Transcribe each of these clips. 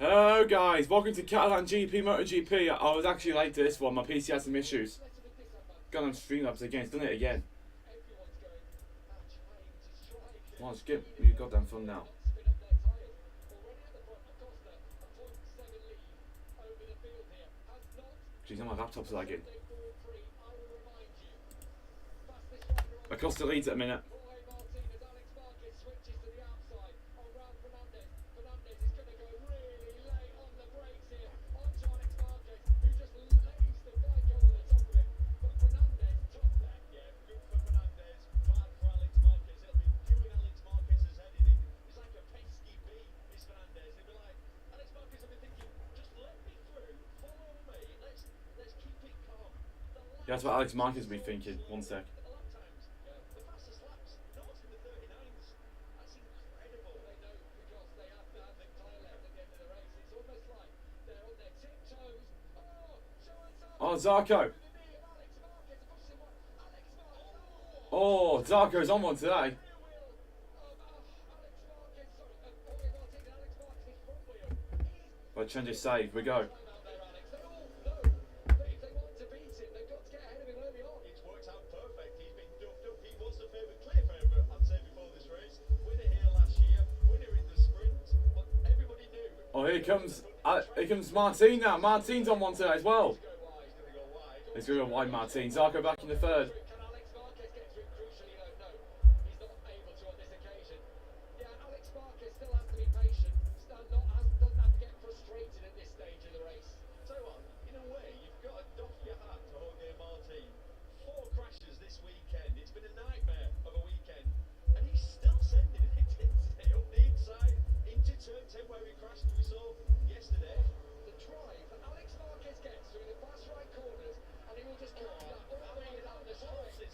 Hello guys, welcome to Catalan GP Motogp. I was actually late to this one, my PC had some issues. Got on Streamlabs again, it's done it again. Come on, just get your goddamn fun now. Jeez, my laptop's lagging. Acosta leads at a minute. Yeah, that's what Alex Marquez has been thinking. One sec. Oh, Zarco. Oh, Zarco's on one today. Right, change his save. We go. Oh, here comes Martin now. Martin's on one today as well. Let's go wide Martin. Zarco back in the third.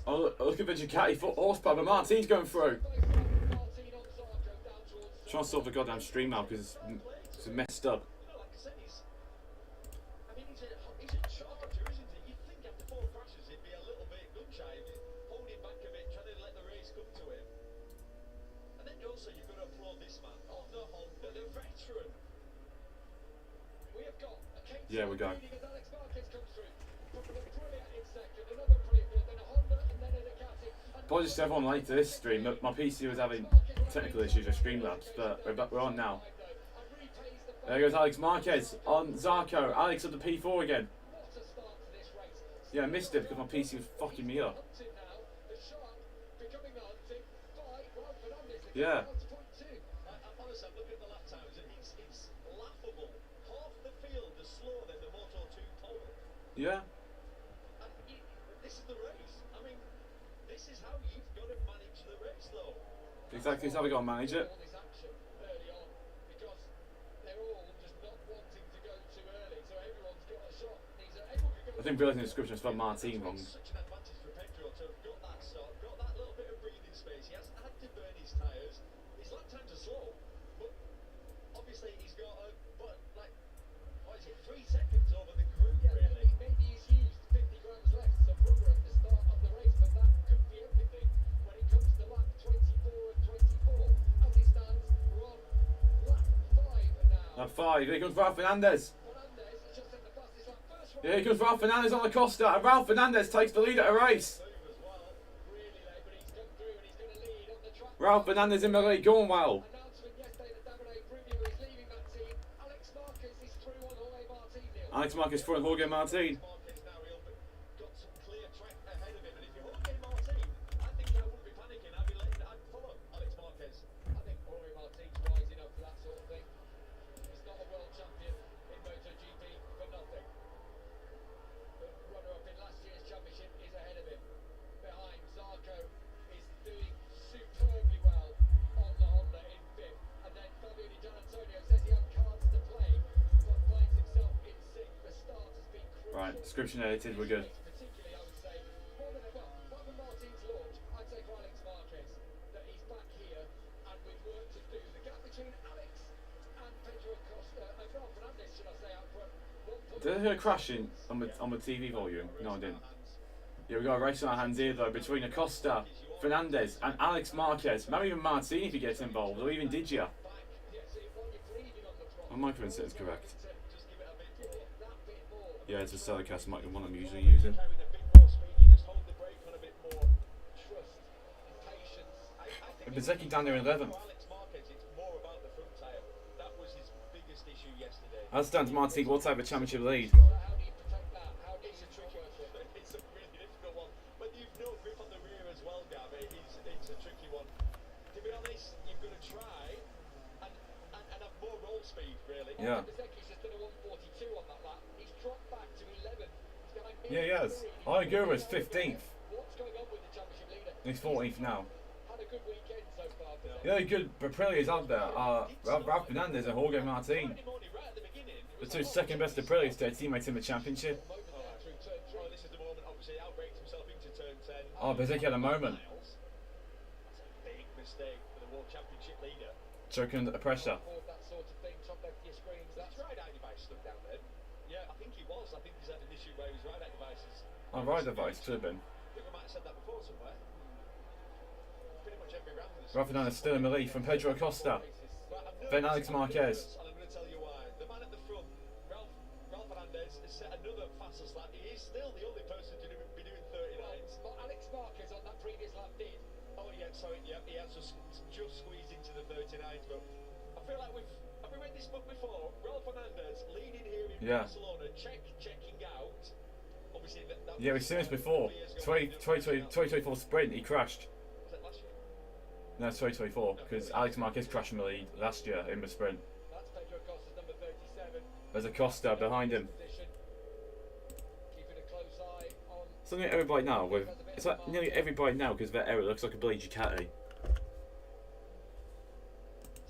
Oh, look at the Ducati foot horsepower, but Martin's going through. Trying to solve the goddamn stream now because it's messed up. Yeah, we go. Apologies to everyone late to this stream. My PC was having technical issues with Streamlabs, but we're on now. There goes Alex Marquez on Zarco. Alex at the P4 again. Yeah, I missed it because my PC was fucking me up. Yeah. Yeah. Exactly, that's how we got to manage it. I think realising the description spelled Martin wrong. Lap 5, here comes Ralph Fernandez. Here comes Ralph Fernandez on Acosta, and Ralph Fernandez takes the lead at a race. Ralph Fernandez in the lead, going well. Alex Marquez through and Jorge Martin. Right, description edited, we're good. Did I hear a crash on the TV volume? No, I didn't. Yeah, we got a race on our hands here though between Acosta, Fernandez, and Alex Marquez. Maybe even Martin if he gets involved, or even Digia. My microphone set is correct. Yeah, it's a Telecast mic, the one I'm usually using. Bezecchi down there in 11th. That's down to Martin. What's over championship lead? Yeah. Yeah, he has. Igura is 15th. He's 14th now. Yeah, good. Aprilia is out there. Ralph Fernandez and Jorge Martin. The two second best Aprilias, their teammates in the championship. Oh, Bezecchi had a moment. Choking under the pressure. Oh, ride device, could have been. Ralph Fernandez still in the lead from Pedro Acosta. Then Alex Marquez. He has just squeezed into the 39s, but I feel like we've read this book before. Ralph Fernandez leading here in Barcelona, checking out. Obviously, yeah, we've seen this before. 2024 sprint, he crashed. Was that last year? No, it's 2024, because Alex Marquez crashed in the lead last year in the sprint. That's Pedro Acosta's number 37. There's Acosta behind him. Keeping a close eye on. Something everybody now with. It's like nearly everybody now because their error looks like a bloody Ducati.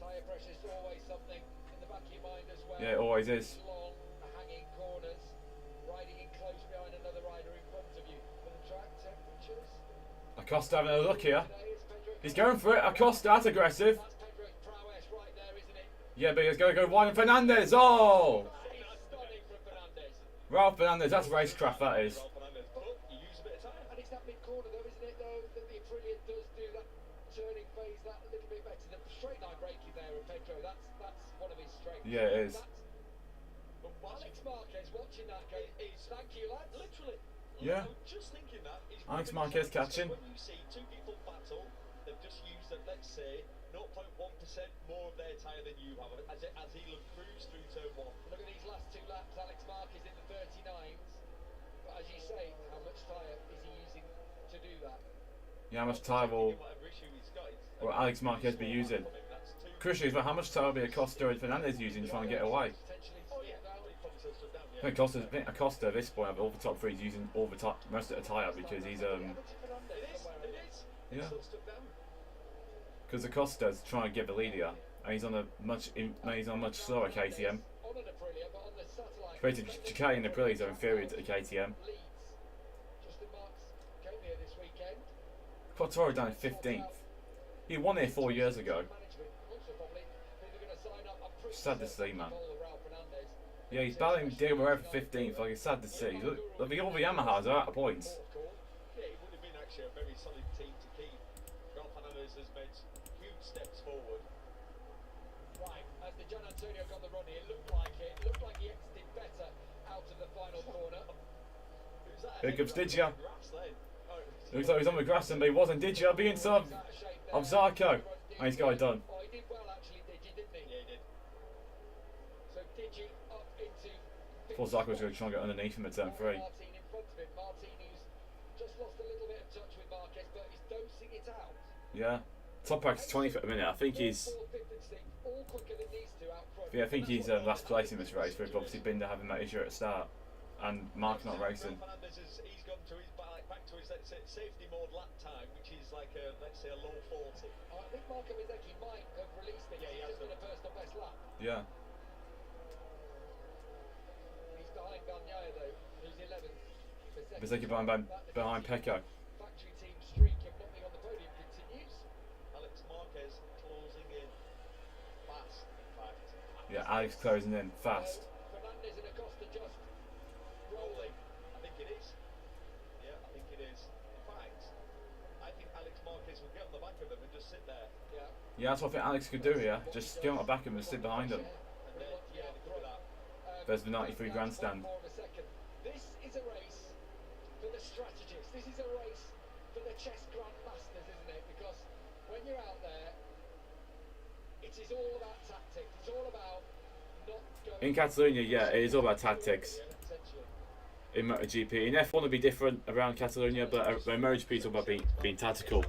Tyre pressure's always something in the back of your mind as well. Yeah, it always is. Long, hanging corners, riding in close behind another rider in front of you. For the track temperatures. Acosta having a look here. He's going for it. Acosta, that's aggressive. That's Pedro's prowess right there, isn't it? Yeah, but he's going to go wide on Fernandez. Oh! Stunning from Fernandez. Ralph Fernandez, that's racecraft, that is. And it's that mid-corner though, isn't it, though, that the Aprilia does do that turning phase that a little bit better. The straight line braking there of Pedro, that's one of his strengths. Yeah, it is. Alex Marquez watching that game, thank you, lads. Literally. Yeah. Just thinking that. Alex Marquez catching. When you see two people battle, they've just used, let's say, 0.1% more of their tyre than you have as he cruised through turn one. Look at these last two laps, Alex Marquez in the 39s. But as you say, how much tyre is he using to do that? Yeah, how much tyre will Alex Marquez be using? Crucially, how much tyre will be Acosta and Fernandez using trying to get away? I think Acosta at this point, of all the top three, is using all the most of the tyre because he's yeah. Because Acosta's trying to get the lead here, and he's on a much slower KTM. Compared to Ducati and Aprilia are inferior to the KTM. Quattro down in 15th. He won here 4 years ago. Sad to see, man. Yeah, he's battling Diego Moreira for 15th. Like, it's sad to see. Look, all the Yamahas are out of points. Yeah, it would have been actually a very solid team to keep. Ralph Fernandez has made huge steps forward. Right, as the Gian Antonio got the run here, it looked like he exited better out of the final corner. Here comes Digia. Looks like he's on the grass, and he wasn't. Digia being sub of Zarco. And he's got it done. Oh, he did well actually, Digi, didn't he? Yeah, he did. So Digi up into. Thought Zarco was going to try and get underneath him at turn 3. Martin in front of him. Martin who's just lost a little bit of touch with Marquez, but he's dosing it out. Yeah. Toprak's 20th at the minute. I think he's. Yeah, I think he's last place in this race. We've obviously been to having that issue at the start, and Mark's not racing. He's gone to his back to his safety mode lap time, which is like let's say a low 40. I think Marco Bezecchi might have released it. Yeah, he has done a personal best lap. Yeah. He's behind Bagnaia though, who's 11th. Bezecchi behind Pecco. Factory team streak of not being on the podium continues. Alex Marquez closing in fast, in fact. Yeah, Alex closing in fast. Fernandez and Acosta just rolling. I think it is. Yeah, I think it is. In fact, I think Alex Marquez will get on the back of them and just sit there. Yeah. Yeah, that's what I think Alex could do here. Just get on the back of him and sit behind him. And then, yeah, There's the 93 grandstand. This is a race for the strategists. This is a race for the chess grandmasters, isn't it? Because when you're out there, it is all about tactics. It's all about not going... In Catalonia, yeah, it is all about tactics. In Motogp, in F1 it'll be different around Catalonia, but in Motogp it's all about being tactical.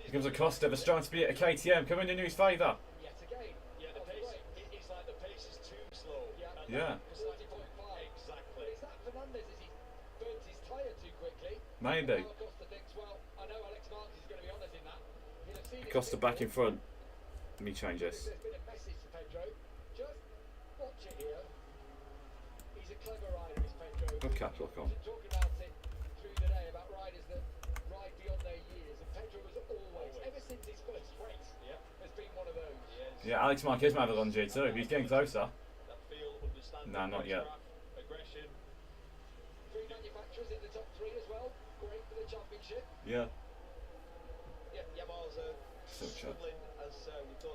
Here comes Acosta, they're starting to be at a KTM, coming in his favour. Yeah. Maybe. Acosta back in front. Let me change this. Put cap lock on. Yeah, Alex Marquez might have it on G2. He's getting closer. No, not yet. Yeah.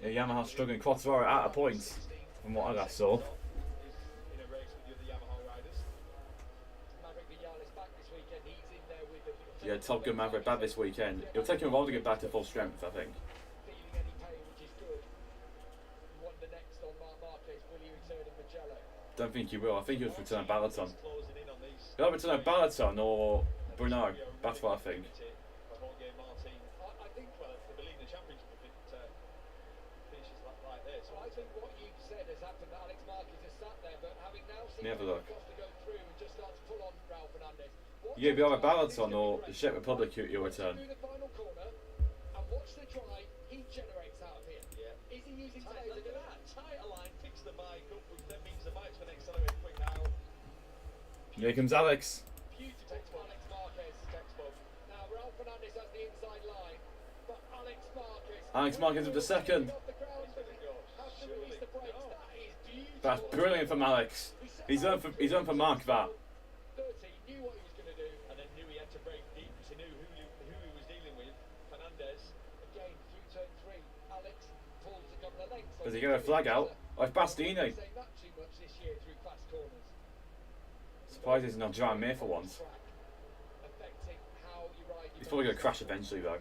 Yeah, Yamaha's struggling. Quattraro out of points from what I saw. Yeah, Top Gun Maverick bad this weekend. It'll take him a while to get back to full strength, I think. Don't think he will. I think he'll return Balaton. He'll return Balaton or Bruno. That's what I think. Let me have a look. Yeah, it'll be either Balaton or the Czech Republic who'll return. Here comes Alex. Alex Marquez with the second. That's brilliant from Alex. He's on for Mark that. Does he get a flag out? Oh, it's Bastianini. Surprised he's not driving me for once. He's probably going to crash eventually though.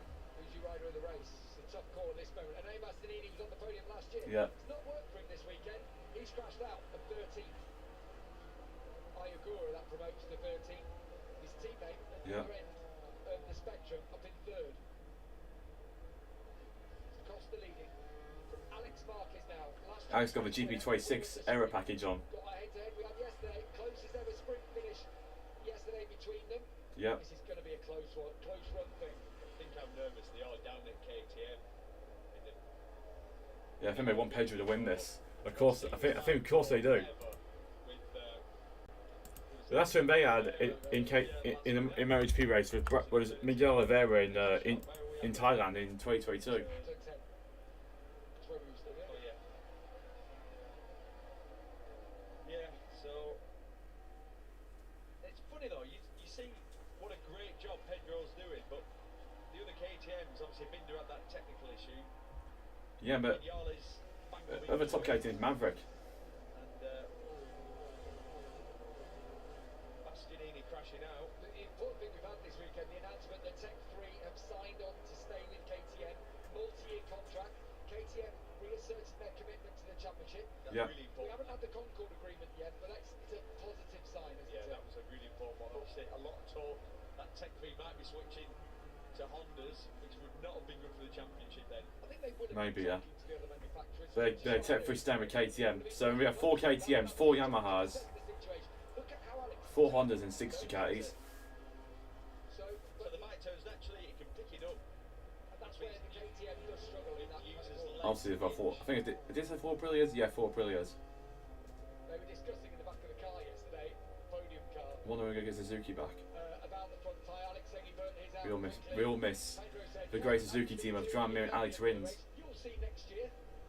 Yeah. Yeah. Alex got the GP26 error package on. Yeah. This is going to be a close run thing. I think I'm nervous. They are down at KTM. Yeah, I think they want Pedro to win this. Of course, I think of course they do. But that's when they had in MotoGP race with Miguel Oliveira in Thailand in 2022. Yeah, but other top KTM is Maverick. Bastianini crashing out. The important thing we've had this weekend, the announcement that Tech 3 have signed on to stay with KTM, multi-year contract. KTM reasserted their commitment to the championship. Yeah. Really we haven't had the Concord agreement yet, but it's a positive sign, isn't it? Yeah, that was a really important one. Obviously, a lot of talk that Tech 3 might be switching to Hondas, which would not have been good for the championship then. I think they would have. Maybe, yeah. They Tech 3 staying with KTM. So we have 4 KTMs, 4 Yamahas, 4 Hondas and 6 Ducatis. So the bike turns naturally, it can pick it up. And that's where the KTM does struggle in that uses the Obviously, they've got 4. I think it did say 4 Aprilias? Yeah, 4 Aprilias. They were discussing in the back of the car yesterday, podium car. Wonder when we get Suzuki back. About the front tyre, Alex saying he burnt his out. We all miss the great Suzuki team of Drum and Alex wins. You'll see next year,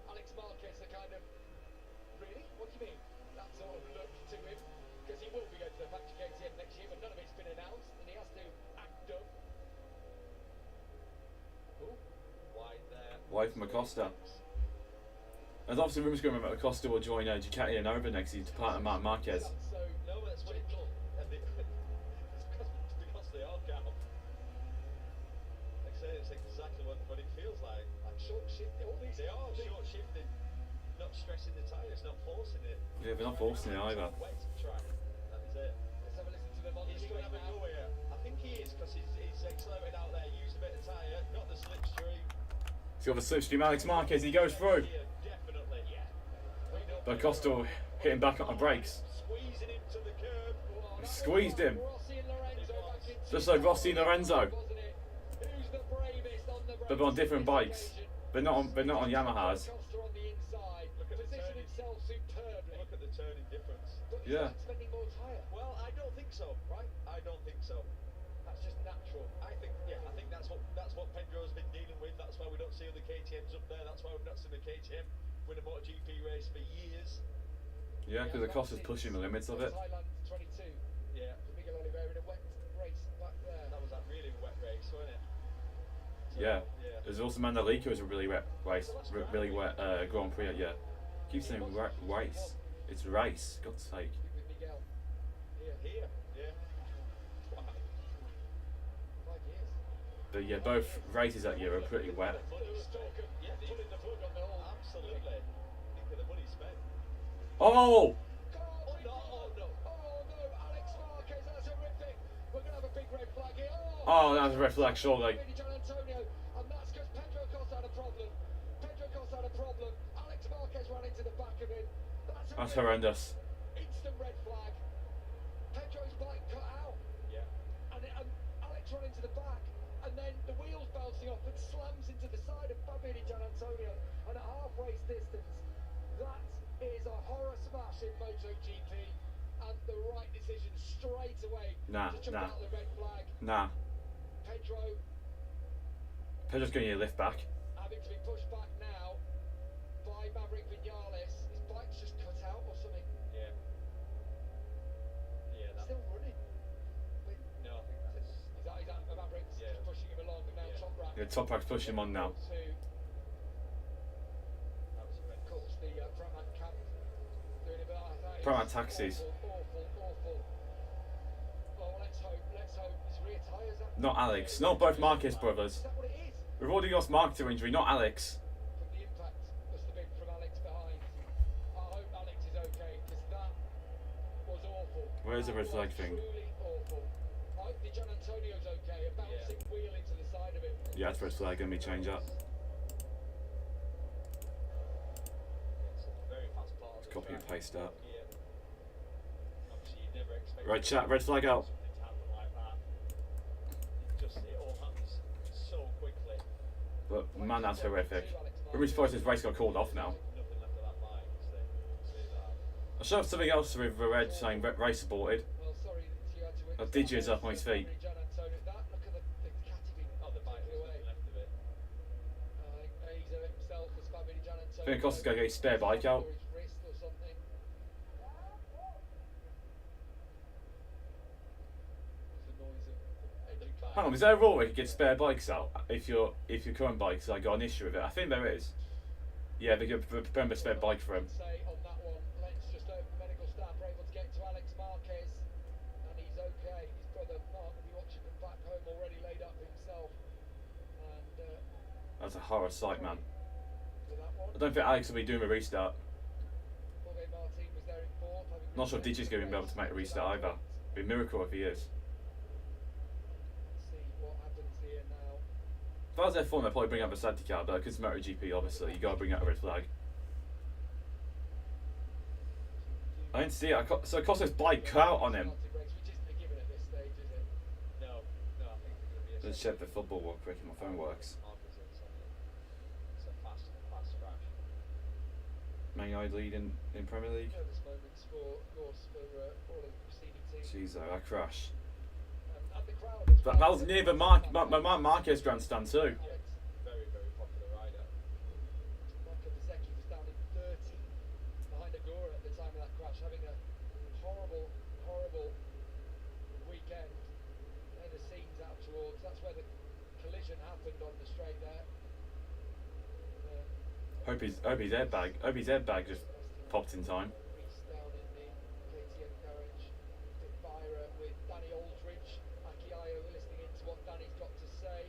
Alex Marquez are kind of, really? What do you mean? That sort of look to him, because he will be going to the factory KTM next year, but none of it's been announced, and he has to act up. Ooh, wide there. Wide from Acosta. There's obviously rumours going about Acosta will join Ducati and over next year to partner Marc Marquez. So no, that's what it does. And because they are calm. Like I say, it's exactly what it feels like. Like short shifting. All these they are short shifting, not stressing the tyres, not forcing it. Yeah, they're not forcing it either. Wet track. That is it. Let's have a listen to them on the straight now. I think he is because he's accelerated out there. Used a bit of tyre, got the slipstream. He's got the slipstream. Alex Marquez, he goes through. Yeah, definitely. Yeah. But Acosta hitting back on the brakes. Squeezing him to the curb. He squeezed him. Rossi and Lorenzo back into Just like Rossi and Lorenzo. wasn't it? Who's the bravest on the But they're on different bikes. They're not on Yamahas. Costa on the inside. Look at position himself superbly. Look at the turning difference. But he's Yeah. not spending more tyre. Well, I don't think so, right? I don't think so. That's just natural. I think that's what Pedro's been dealing with. That's why we don't see other KTM's up there. That's why we've not seen the KTM win a Motogp race for years. Yeah, because Acosta's pushing the limits of it. Thailand 22. Yeah. Miguel Oliveira in a wet race back there. That was a really wet race, wasn't it? So, Yeah. There's also Mandalika was a really wet race, really wet Grand Prix. Yeah. Keep saying race. It's race. God's sake. With Miguel. Here. Yeah. Wow. 5 years. But yeah, both races that year are pretty wet. Yeah, pulling the plug on the whole. Absolutely. Think of the money spent. Oh! Oh no, Alex Marquez, that's horrific. We're going to have a big red flag here. Oh, that was a red flag, surely. John Antonio, and that's because Pedro Acosta had a problem. Alex Marquez ran into the back of him. That's horrendous. Instant red flag. Pedro's bike cut out. Yeah. And Alex ran into the back, and then the wheels bouncing off and slams into the side of Fabian Gian Antonio. And at half race distance, that is a horror smash in Motogp, and the right decision straight away to jump out the red flag. Nah. Pedro's going to need a lift back. Having to be pushed back now by Maverick Vinales. His bike's just cut out or something. Yeah. Still running. Wait. No, I think that's... Is that Maverick's just pushing him along, and now Top Rack. Yeah, Top Rack's pushing him on now. Pramac taxis. Awful. Well, let's hope his rear tyres up. Not Alex. Not both Marquez brothers. Is that what it is? We've already lost Mark to injury, not Alex. But the impact must have been from Alex behind. I hope Alex is okay, because that was awful. Where's the red flag thing? Truly awful. I hope the Gian Antonio's okay. A bouncing wheel into the side of it. Yeah, it's red flag. Let me change that. Let's copy and paste that. Right, chat. Red flag out. But man, that's horrific. I'm really surprised this race got called off now. I showed something else with the red saying race aborted. DJ's up on his feet. I think Acosta's going to get his spare bike out. Hang on, is there a rule where you can get spare bikes out if your current bike's got an issue with it? I think there is. Yeah, they can prepare a spare bike for him. On that one, Lens just over medical staff are able to get to Alex Marquez, and he's okay. His brother Mark will be watching from back home, already laid up himself. And that's a horror sight, man. I I don't think Alex will be doing a restart. Martin was there in fourth. Not sure if DJ's going to be able to make a restart either. It'd be a miracle if he is. See what happens here now. If that was their fun, they'd probably bring out the safety car, but because it's MotoGP, obviously, you got to bring out a red flag. I didn't see it. So Acosta's bike cut out on him. Which isn't a given at this stage, is it? No, I think it's going to be a Let's check the football real quick if my phone works. It's a fast crash. Man United lead in Premier League. Nervous moments for, of course, for all of the preceding teams. Jeez, though, that crash. And the crowd as well. That was near the Marquez grandstand too. Yeah, very, very popular rider. Michael Bezzecchi was down in 13 behind Agora at the time of that crash, having a horrible weekend. And the scenes out towards, that's where the collision happened on the straight there. Hope his airbag just popped in time. Reese down in the KTM garage. Vira with Danny Aldridge. Akiayo listening into what Danny's got to say.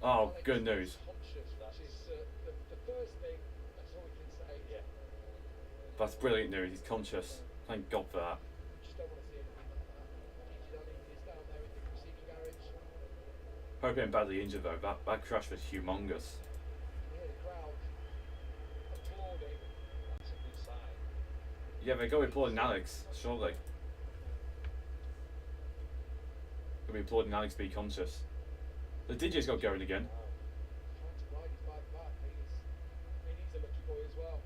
Oh, Alex good news. Conscious, which is the first thing. That's all we can say. Yeah. That's brilliant news. He's conscious. Thank God for that. Just don't want to see anything like that. Danny is down there in the receiving garage. Hope he ain't badly injured though. That crash was humongous. You hear the crowd applauding. That's a good sign. Yeah, they got to be applauding Alex, surely. Got to be applauding Alex to be conscious. The DJ's got going again. Trying to ride his bike back. He's a lucky boy as well.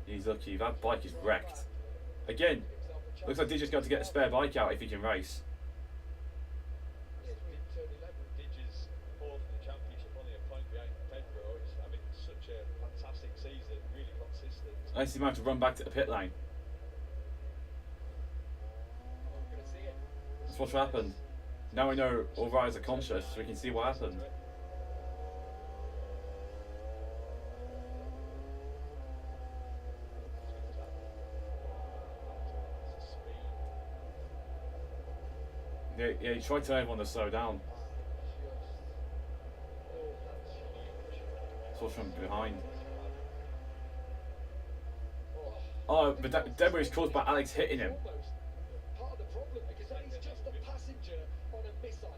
He's lucky. That bike is wrecked. Again, looks like DJ's got to get a spare bike out if he can race. Yeah, turn 11. Digger's fourth in the championship, only a point behind Pedro. He's having such a fantastic season, really consistent. At least he might have to run back to the pit lane. We're going to see it. That's what's happened. Now we know all riders are conscious, so we can see what happened. Yeah, he tried to tell everyone to slow down. That's what's from behind. Oh, but debris is caused by Alex hitting him. Almost part of the problem because that is just a passenger on a missile.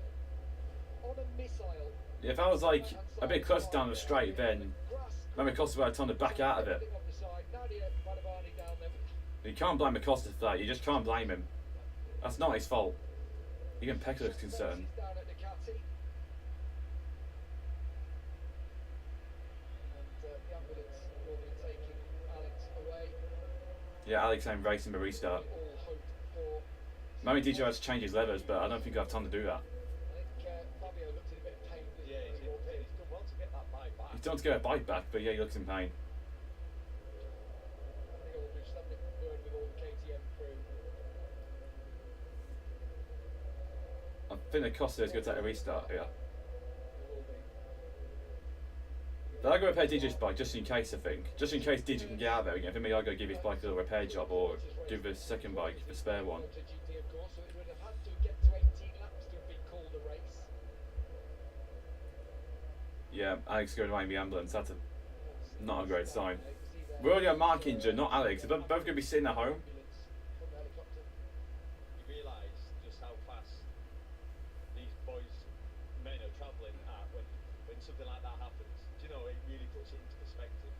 On a missile. Yeah, if I was like a bit closer down the straight, then maybe Acosta would have time to back out of it. You can't blame Acosta for that. You just can't blame him. That's not his fault. Even Pecker's concerned. Yeah, Alex ain't racing the restart. Maybe DJ has to change his levers, but I don't think he'll have time to do that. Yeah, he's done well to get that bike back. He's done to get a bike back, but yeah, he looks in pain. I think Acosta is going to take a restart here. But I'll go repair DJ's bike just in case, I think. Just in case DJ can get out of there again. I think maybe I'll go give his bike a little repair job or give the second bike the spare one. Yeah, Alex going away in the ambulance. That's not a great sign. We're already on Mark injured, not Alex. They're both going to be sitting at home. You realise just how fast these boys, men, are travelling at when something like that happens. Do you know, it really puts it into perspective.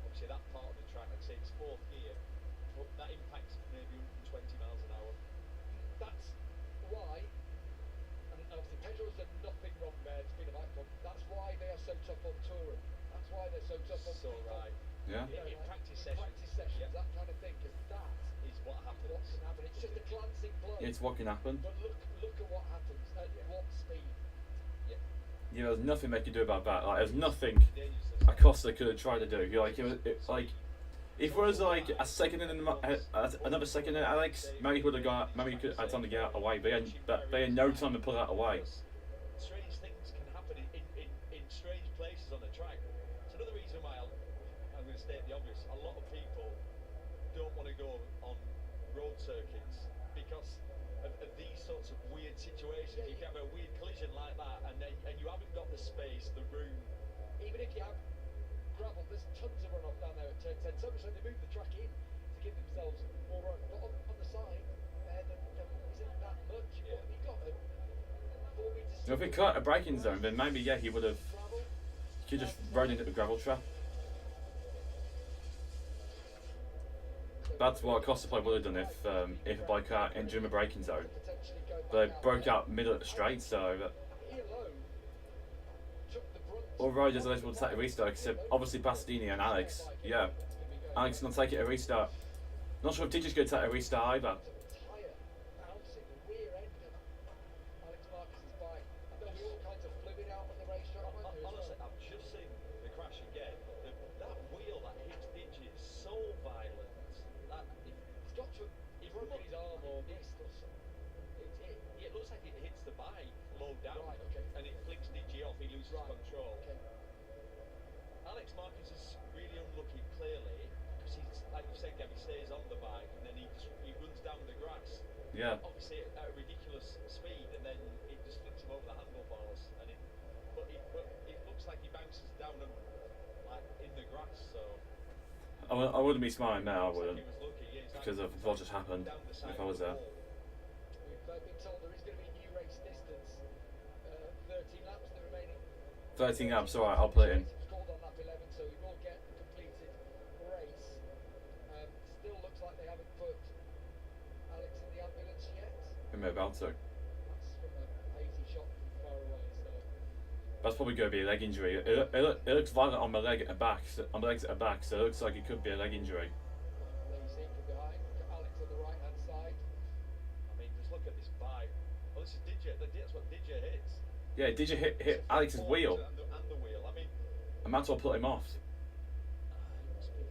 Obviously, that part of the track, I'd say it's fourth gear, but that impacts maybe 120 miles an hour. That's why, and obviously Pedro's done nothing wrong there to be the back problem. That's why they are so tough on touring. That's why they're so tough on So people. right. Yeah. In practice sessions, Yeah. That kind of thing, because that is what happens. what can happen. It's just a glancing blow. It's what can happen. But look at what happens at what speed. Yeah, there's nothing they could do about that. Like, there's nothing Dangerous. Acosta could have tried to do. Like, like, if it was like a second in another second in Alex, maybe he would have got, maybe he could have time to get out away. But they had no time to pull that away. Strange things can happen in strange places on the track. It's another reason why I'm going to state the obvious. A lot of people don't want to go on road circuits because of these sorts of weird situations. You can have a weird collision like that, and you haven't got the space, the room. Even if you have gravel, there's tons of runoff down there at turn 10. So much so they move the track in to give themselves more run. But on the side, there isn't that much. Yeah. What have you got? 4 meters. If he cut a braking zone, then maybe yeah, he would have. Gravel. He could just rode into the gravel trap. That's what Acosta probably would have done if a bike car entered in the braking zone. Potentially go back But they out broke there. out middle of the straight, so He alone took the brunt. all riders are eligible to take a restart, except obviously Bastini and Alex. Yeah, Alex is going to take it a restart. Not sure if DJ's going to take a restart either. Tyre bouncing the rear end of Alex Marquez's bike. There'll be all kinds of fluid out on the racetrack. won't there, as Honestly, well? I've just seen the crash again. That wheel that hits Digi is so violent. That He's got to have broken his arm or wrist or something. it looks like it hits the bike low down, Right, okay. and it flicks Digi off. He loses Right, control. okay. Alex Marquez is really unlucky, clearly, because he's, like you said, Gavin, he stays on the bike and then he runs down the grass. Yeah. Obviously at a ridiculous speed, and then it just flips him over the handlebars. But it looks like he bounces down and like in the grass. So I wouldn't be smiling now, I wouldn't, he was lucky, yeah, because of what just happened. down the side If I of was the there. wall. We've been told there is going to be a new race distance. 13 laps, the remaining. 13 laps, alright, I'll play it in. It was called on lap 11, so we will get a completed race. Still looks like they haven't put Alex in the ambulance yet. I'm about to. That's from a hazy shot from far away. So That's probably going to be a leg injury. It looks violent on my leg at the back, on my legs at the back, so it looks like it could be a leg injury. there you see from behind, Alex on the right hand side. I mean, just look at this bike. Oh, this is DJ. That's what DJ hits. Yeah, did you hit Alex's Forward wheel? and the wheel. I mean, I might as well put him off. he must be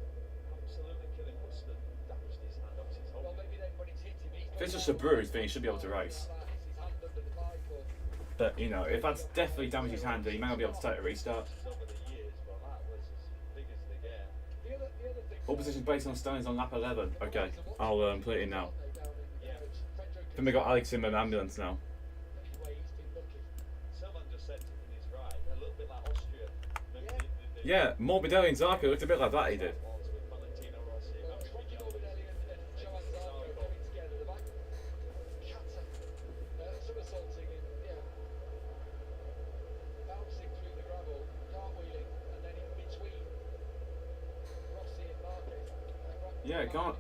absolutely killing. Must have damaged his hand. Obviously, he's Well, holding. maybe then when it's hit him, If it's just a bruise, then he should be able to race. Is his hand under the bike or But, you know, if that's definitely damaged his hand, then he may not be able to take a restart. Over the years, but that was as big as they get. the other thing. All positions based on standings on lap 11. Okay, I'll put it in now. Yeah. Then we got Alex in an ambulance now. Anyway, he's been lucky. Sylvan just said in his ride, a little bit like Austria. Remember the Yeah, Morbidelli and Zarco looked a bit like that, he did. ones with Valentino Rossi, Well, Maverick Rocky Vinales. Morbidelli and Joan Zarco coming together. The back Cata somersaulting and bouncing through the gravel, cartwheeling, and then in between Rossi and Marquez. Yeah, can't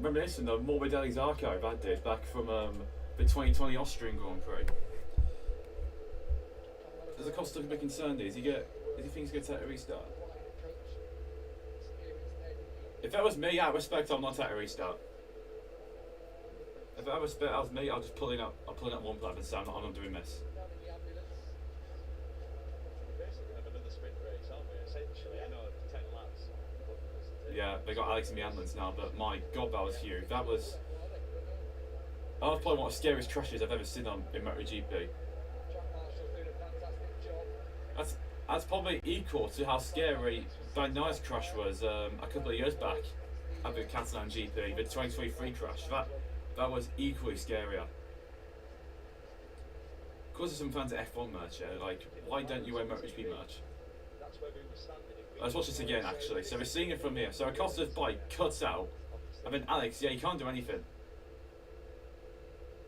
reminiscent of Morbidelli's Zarco that did back from the 2020 Austrian Grand Prix. Does Acosta be concerned? Does he think he's going to take a restart? If that was me, out of respect, I'll not take a restart. If that was me, I'll just pull in up one plate and say I'm not doing this. We're basically going to have another sprint race, aren't we? Essentially, I know 10 laps. Yeah, they got Alex in the ambulance now, but my god, that was huge. That was probably one of the scariest crashes I've ever seen in Motogp. That's probably equal to how scary Van Nys crash was a couple of years back at the Catalan GP, the 2023 crash. That was equally scarier. Of course, there's some fans at F1 merch here. Like, why don't you wear Motogp merch? That's where we were standing. Let's watch this again, actually. So we're seeing it from here. So Acosta's bike cuts out, and then Alex, yeah, he can't do anything.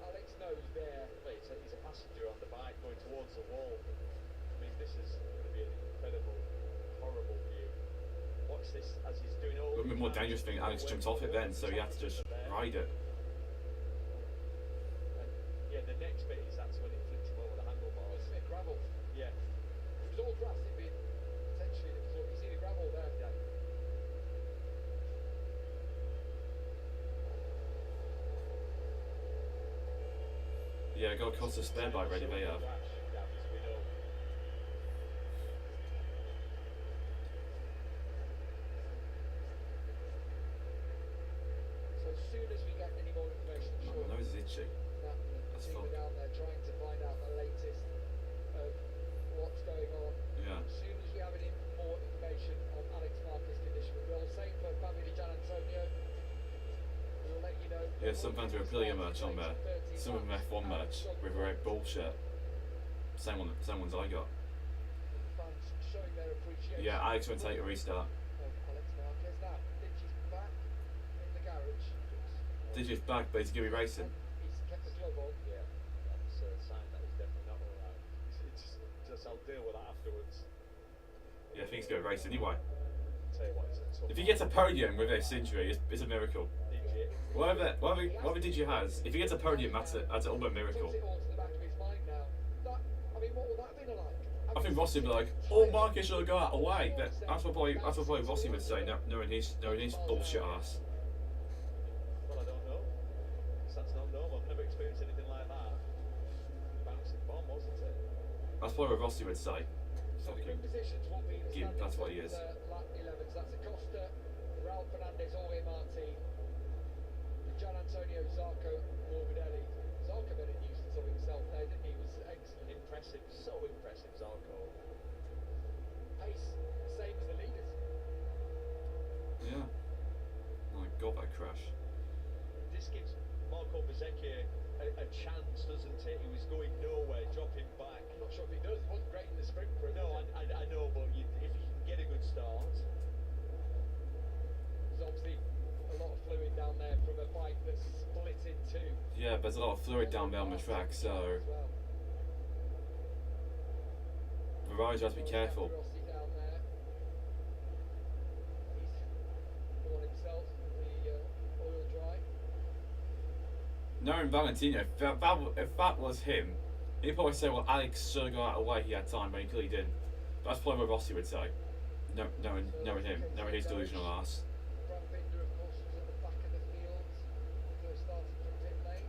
Alex knows there. He's a passenger on the bike going towards the wall. I mean, this is going to be an incredible, horrible view. Watch this as he's doing all. The more dangerous thing, Alex jumped off it then, so he had to just ride it. And yeah, the next bit is that's when it flips him over the handlebars. It's a bit gravel. Yeah. It was all grass. It'd be potentially. So you see the gravel there. Yeah. Yeah, got Acosta's spare bike ready, they have. So as soon as we get any more information, My sure. nose is itchy. That the That's team fun. are down there trying to find out the latest of what's going on. Yeah. As soon as we have any more information on Alex Marquez's condition, we'll say for Fabio Di Gianantonio, we'll let you know. Yeah, some fans are Aprilia merch on there. Some of them F1 merch with red bullshit. Same ones I got. Fans showing their appreciation. Yeah, Alex won't take a restart. Of Alex Marquez. Now, Digi's back in the garage. Digi's back, but he's going to be racing. He's kept the glove on. Yeah, that's a sign that he's definitely not alright. It's just I'll deal with that afterwards. Yeah, I think he's going to race anyway. Tell you what, it's a tough If he gets a podium with this injury, it's a miracle. DJ. Whatever Digi has, if he gets a podium, that's an almost miracle. Puts it all to the back of his mind now. I mean, what would that have been like? I think Rossi would be like, "Oh, Marcus should have got out of the way." That's what probably Rossi would say, knowing his bullshit ass. Well, I don't know. That's not normal. I've never experienced anything like that. Bouncing bomb, wasn't it? That's probably what Rossi would say. So the Fucking group positions will be the Yeah, that's what he standings is. of, lap 11. So that's Acosta, Raul Fernandez, Jorge Martin, Gian Antonio, Zarco, Morbidelli. Zarco made a nuisance of himself there, didn't he? He was excellent. Impressive, so impressive, Zarco. pace, same as the leaders. Yeah. Oh my god, that crash. This gives Motogp a chance, doesn't it? He was going nowhere, dropping back. I'm not sure if he does. It wasn't great in the sprint for him. No, was it? I know, but if you can get a good start. There's obviously a lot of fluid down there from a bike that's split in two. Yeah, there's a lot of fluid down there on the track, so As well. the rider has to be careful. Rossi down there. He's the one himself with the oil dry. Knowing Valentino, if that was him, he'd probably say, well, Alex should have got out of the way, he had time, but he clearly didn't. That's probably what Rossi would say. No, knowing him, knowing his delusional ass. Brad Binder, of course, was at the back of the field. First started from pit lane.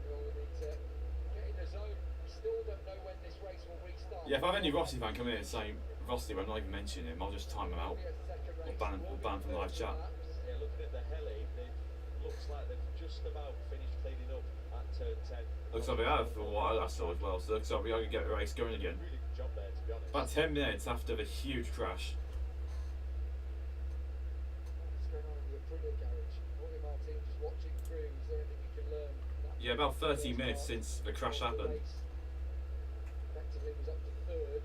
Well, we need to get in the zone. We still don't know when this race will restart. Yeah, if I have any Rossi fan come in and say Rossi, I'm not even mentioning him, I'll just time him out. Or ban from live chat. Yeah, looking at the heli, it looks like they've just about finished cleaning up at turn 10. Looks like we have for what I saw as well, so looks like we are going to get the race going again. Really good job there, to be honest. About 10 minutes after the huge crash. What's going on in the Aprilia garage? Jorge Martin just watching through. Is there anything you can learn from that? Yeah, about 30 first minutes part? since the crash happened. Effectively was up to third.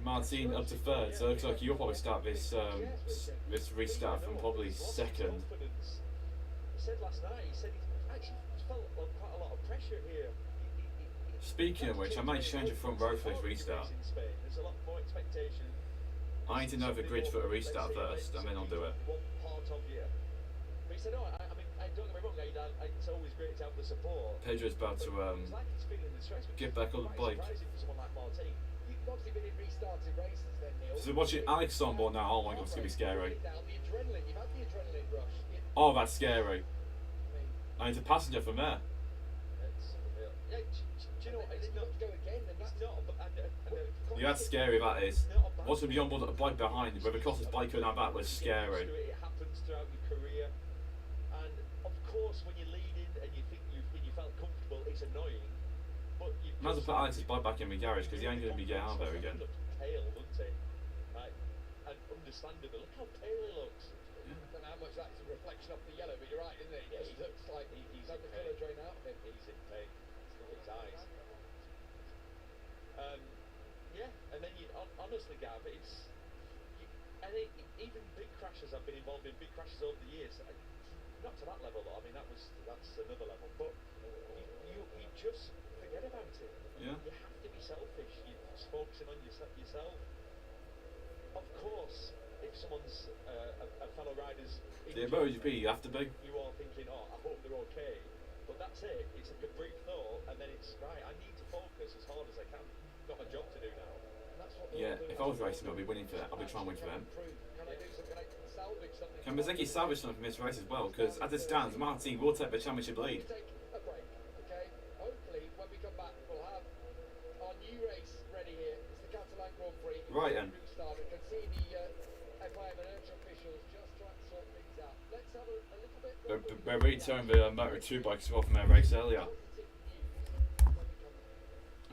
Martin up to third, so it looks like you'll probably start this this restart from probably second. He said last night, he said he actually felt quite a lot of pressure here. Speaking of which, I might change the front row for this restart. There's a lot more expectation. I need to know the grid for a restart first, and then I'll do it. One part of you. But he said, no, I mean, don't get me wrong, it's always great to have the support. Pedro's about to It's like he's feeling the stress, which get is back on the quite bike. surprising for someone like Martin. You've obviously been in restarted races then, Neil. So watching Alex on board now, oh my god, it's going to be scary. Down the adrenaline. You've had the adrenaline rush. Oh, that's scary. I mean, I need a passenger from there. Yeah, do you know what? It's you've not. got to go again, and It's that's not. Yeah, that's scary, that is. What's going to be on board at the bike behind, with Acosta's bike going out that was scary. It happens throughout your career, and of course, when you lead in and you think you felt comfortable, it's annoying. But you Might as well put Alex's bike back in the garage because he ain't going to be getting out of there again. He looks pale, doesn't he? Right, and understandably, look how pale he looks. I don't know how much that's a reflection off the yellow, but you're right, isn't it? Yeah, It just looks like he's like in the pain. colour drain out of him. He's in pain. Look at his eyes. Yeah, and then honestly, Gav, I think even big crashes. I've been involved in big crashes over the years. Not to that level, though. I mean, that's another level. But you just forget about it. Yeah. You have to be selfish. You're just focusing on yourself. Of course, if someone's a fellow rider's The injured, Motogp, you have to be. you are thinking, oh, I hope they're okay. But that's it. It's like a brief thought, and then it's right. I need to focus as hard as I can. Got a job to do now. And that's what Yeah, if I was racing, I'll be winning for that. I'll be trying to win for them. Can I do something? Can I salvage something? Can Mazecki salvage something from this race as well? Because as it stands, Martin will take the championship lead. Take a break, okay? Hopefully, when we come back, we'll have our new race ready here. It's the Catalan Grand Prix. Right then. Restart. I can see the FIM and IRCHA officials just trying to sort things out. Let's have a little bit. We're returning the Moto2 bike as well from their race earlier.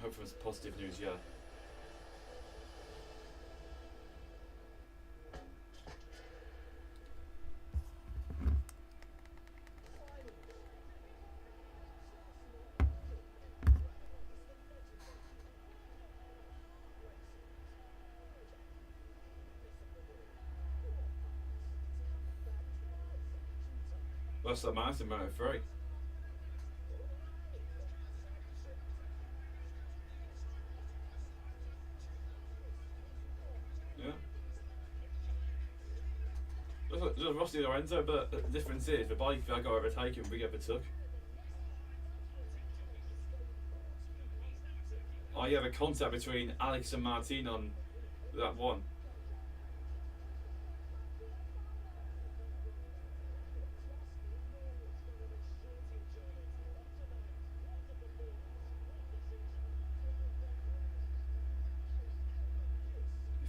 Hopefully it's positive news, yeah. That's the massive Moto3. Yeah. Just Rossi Lorenzo, but the difference is the bike I got overtaken, we overtook. Oh yeah, the contact between Alex and Martin on that one.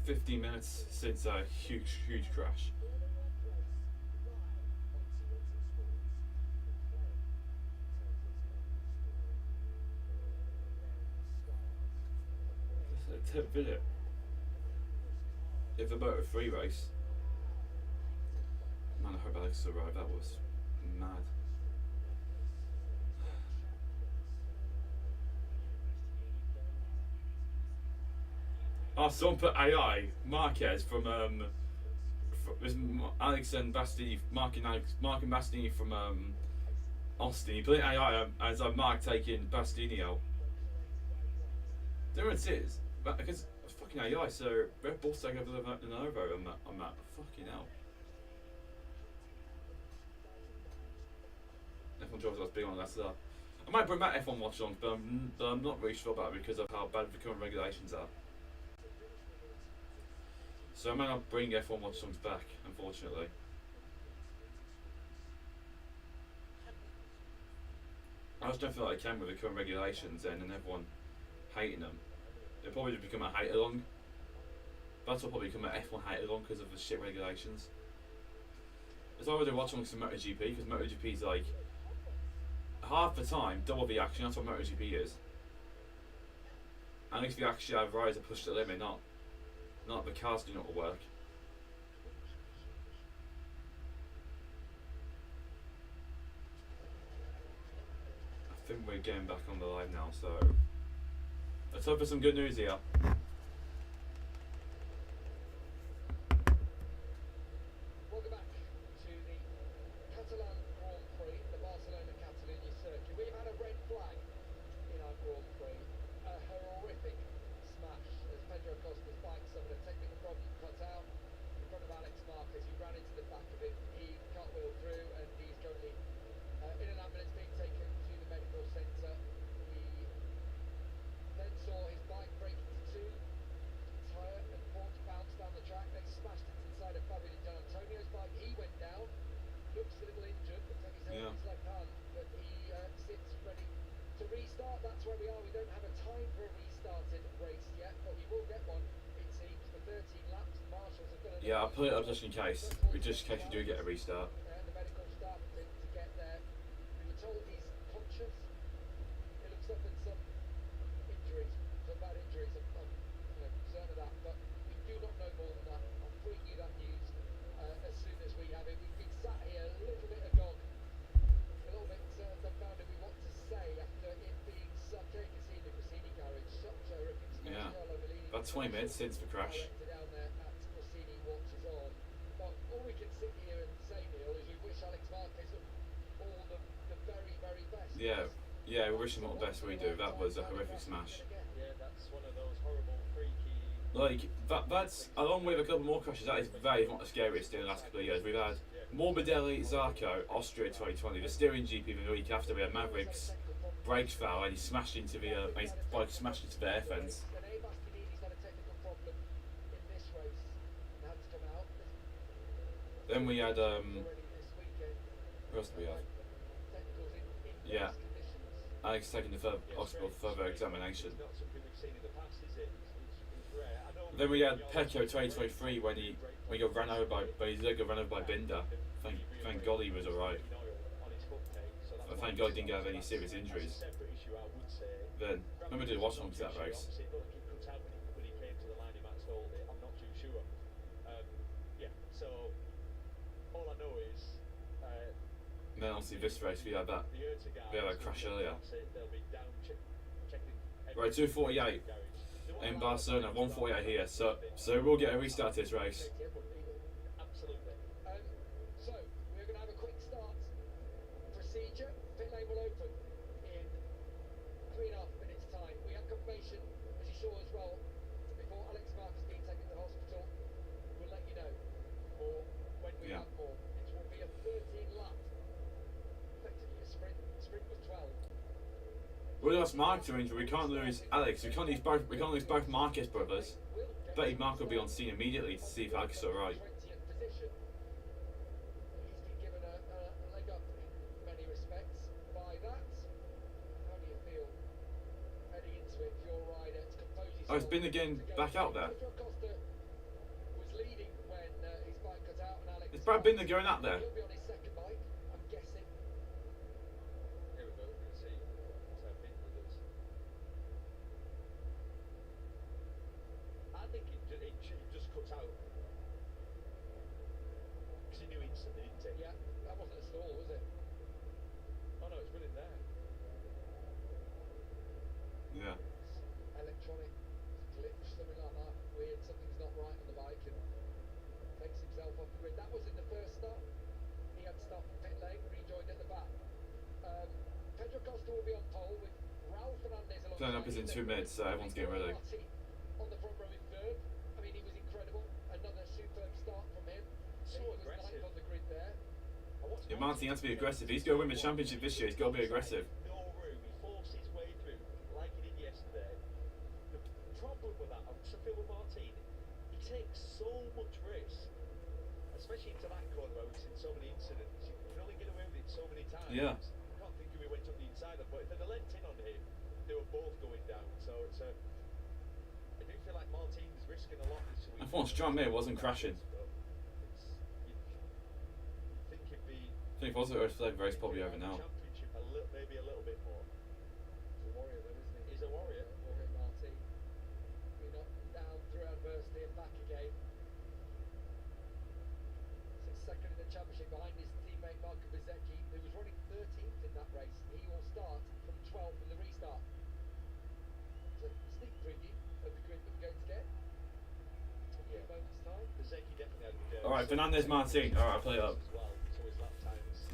"15 minutes since a huge crash." 10th minute of the Moto3 race. Man, I hope Alex survived. That was mad. Oh, someone put AI Marquez from Alex and Bastini, Mark and Bastini from Austin. He put AI as Mark taking Bastini out. The difference is because it's fucking AI, so Red Bull's taking over the Lenovo on that. Fucking hell. F1 drivers I was big on that stuff. I might bring back F1 Watchalong, but I'm not really sure about it because of how bad the current regulations are. So I might not bring F1 Watchalongs back, unfortunately. I just don't feel like I can with the current regulations and everyone hating them. They'll probably just become a hate along. That's what probably become an F1 hate along because of the shit regulations. It's why I would watch alongs to MotoGP, because MotoGP is like half the time double the action. That's what MotoGP is. And if you actually have riders that push the limit, not the cars do not work. I think we're getting back on the live now, so let's hope for some good news here. Welcome back to the Catalan Grand Prix, the Barcelona Catalonia circuit. We've had a red flag in our Grand Prix, a horrific smash as Pedro Acosta's bike suffered a technical problem, cut out in front of Alex Marquez. He ran into the back of it, he cartwheeled through, and he's currently in an ambulance being taken to the medical centre. We then saw his bike break into two, tyre and fork bounced down the track, then smashed into the side of Fabio Di Gianantonio's bike. He went down, looks a little injured, looks like he's held his left hand, but he sits ready to restart. That's where we are. We don't have a time for a restarted race yet, but we will get one, it seems, for 13 laps. Marshals have got Yeah, I'll put it up just in case. Just in case we do get a restart. and the medical staff to get there. We were told he's conscious. It looks suffered some injuries, some bad injuries. I'm certain of that, but we do not know more than that. I'll bring you that news as soon as we have it. We've been sat here a little bit agog, a little bit dumbfounded with what to say after it being such a casino garage, such a horrific smash. Yeah. About 20 minutes since the crash. Down there at Rossini watches on. But all we can sit here and say, Neil, is we wish Alex Marquez all the very, very best. Yeah, we wish him all the best. We do. That was a horrific smash. Yeah, that's one of those horrible, freaky. Like that's along with a couple more crashes. That is very much the scariest in the last couple of years. We've had Morbidelli, Zarco, Austria 2020, the steering GP the week after. We had Maverick's brakes foul and he smashed into the his bike smashed into the air fence. Then we had who else did we have? Yeah, Alex taking the hospital for further examination. Then we had Pecco 2023 when he got ran over by Binder. Thank God he was alright. Thank God he didn't have any serious injuries. Then remember to watch on to that race. So all I know is And then obviously this race we had that crash earlier. Right, 248 in Barcelona, 148 here. So we'll get a restart to this race. absolutely. So we're going to have a quick start procedure. Pit lane will open in 3.5 minutes' time. We have confirmation, as you saw as well, before Alex Marquez being taken to hospital. We'll let you know, or when we have more. It will be a 13-lap, effectively a sprint. Sprint was 12. We lost Mark to injury. We can't lose Alex. We can't lose both Marquez brothers. I bet Mark will be on scene immediately to see if Alex is alright. 20th position. He's been given a leg up in many respects by that. How do you feel heading into it for your rider to compose his Oh, it's been again back out there. Acosta was leading when his bike cut out and Alex. Is Brad Binder going out there? He'll be on his second bike, I'm guessing. Here we go, we're going to see what's happening with us. recently, didn't it? Yeah, that wasn't a stall, was it? Oh no, it's running there. Yeah. Electronic glitch, something like that. Weird, something's not right on the bike and takes himself off the grid. That was in the first start. He had to start from pit lane, rejoined at the back. Pedro Acosta will be on pole with Raul Fernandez alongside. Turn up is in 2 minutes, so everyone's getting ready. On the front row in third. I mean, he was incredible. Another superb start from him. So He was aggressive. ninth on the grid there. Yeah, Martin has to be aggressive. He's going to win the championship this year. He's got to be aggressive. No room. He forced his way through like he did yesterday. The problem with that, I feel with Martin, he takes so much risk, especially into that corner where we've seen so many incidents. You can only get away with it so many times. Yeah. I can't think who he went up the inside of, but if they'd have lent in on him, they were both going down. So it's a. I do feel like Martin's risking a lot this week. I thought Strong Mir wasn't crashing. You'd think it'd be. I think if it was a red flag race, probably over now. Championship maybe a little bit more. He's a warrior, though, isn't he? He's a warrior. Jorge Martin. We knocked him down through adversity and back again. Sits second in the championship behind his teammate Marco Bezzecchi, who was running 13th in that race. He will start from 12th in the restart. It's a sneak preview of the grid that we're going to get. In a few moments' time. Bezzecchi definitely had a good day. Alright, Fernandez Martin. Alright, I'll play it up. As well. So his lap times.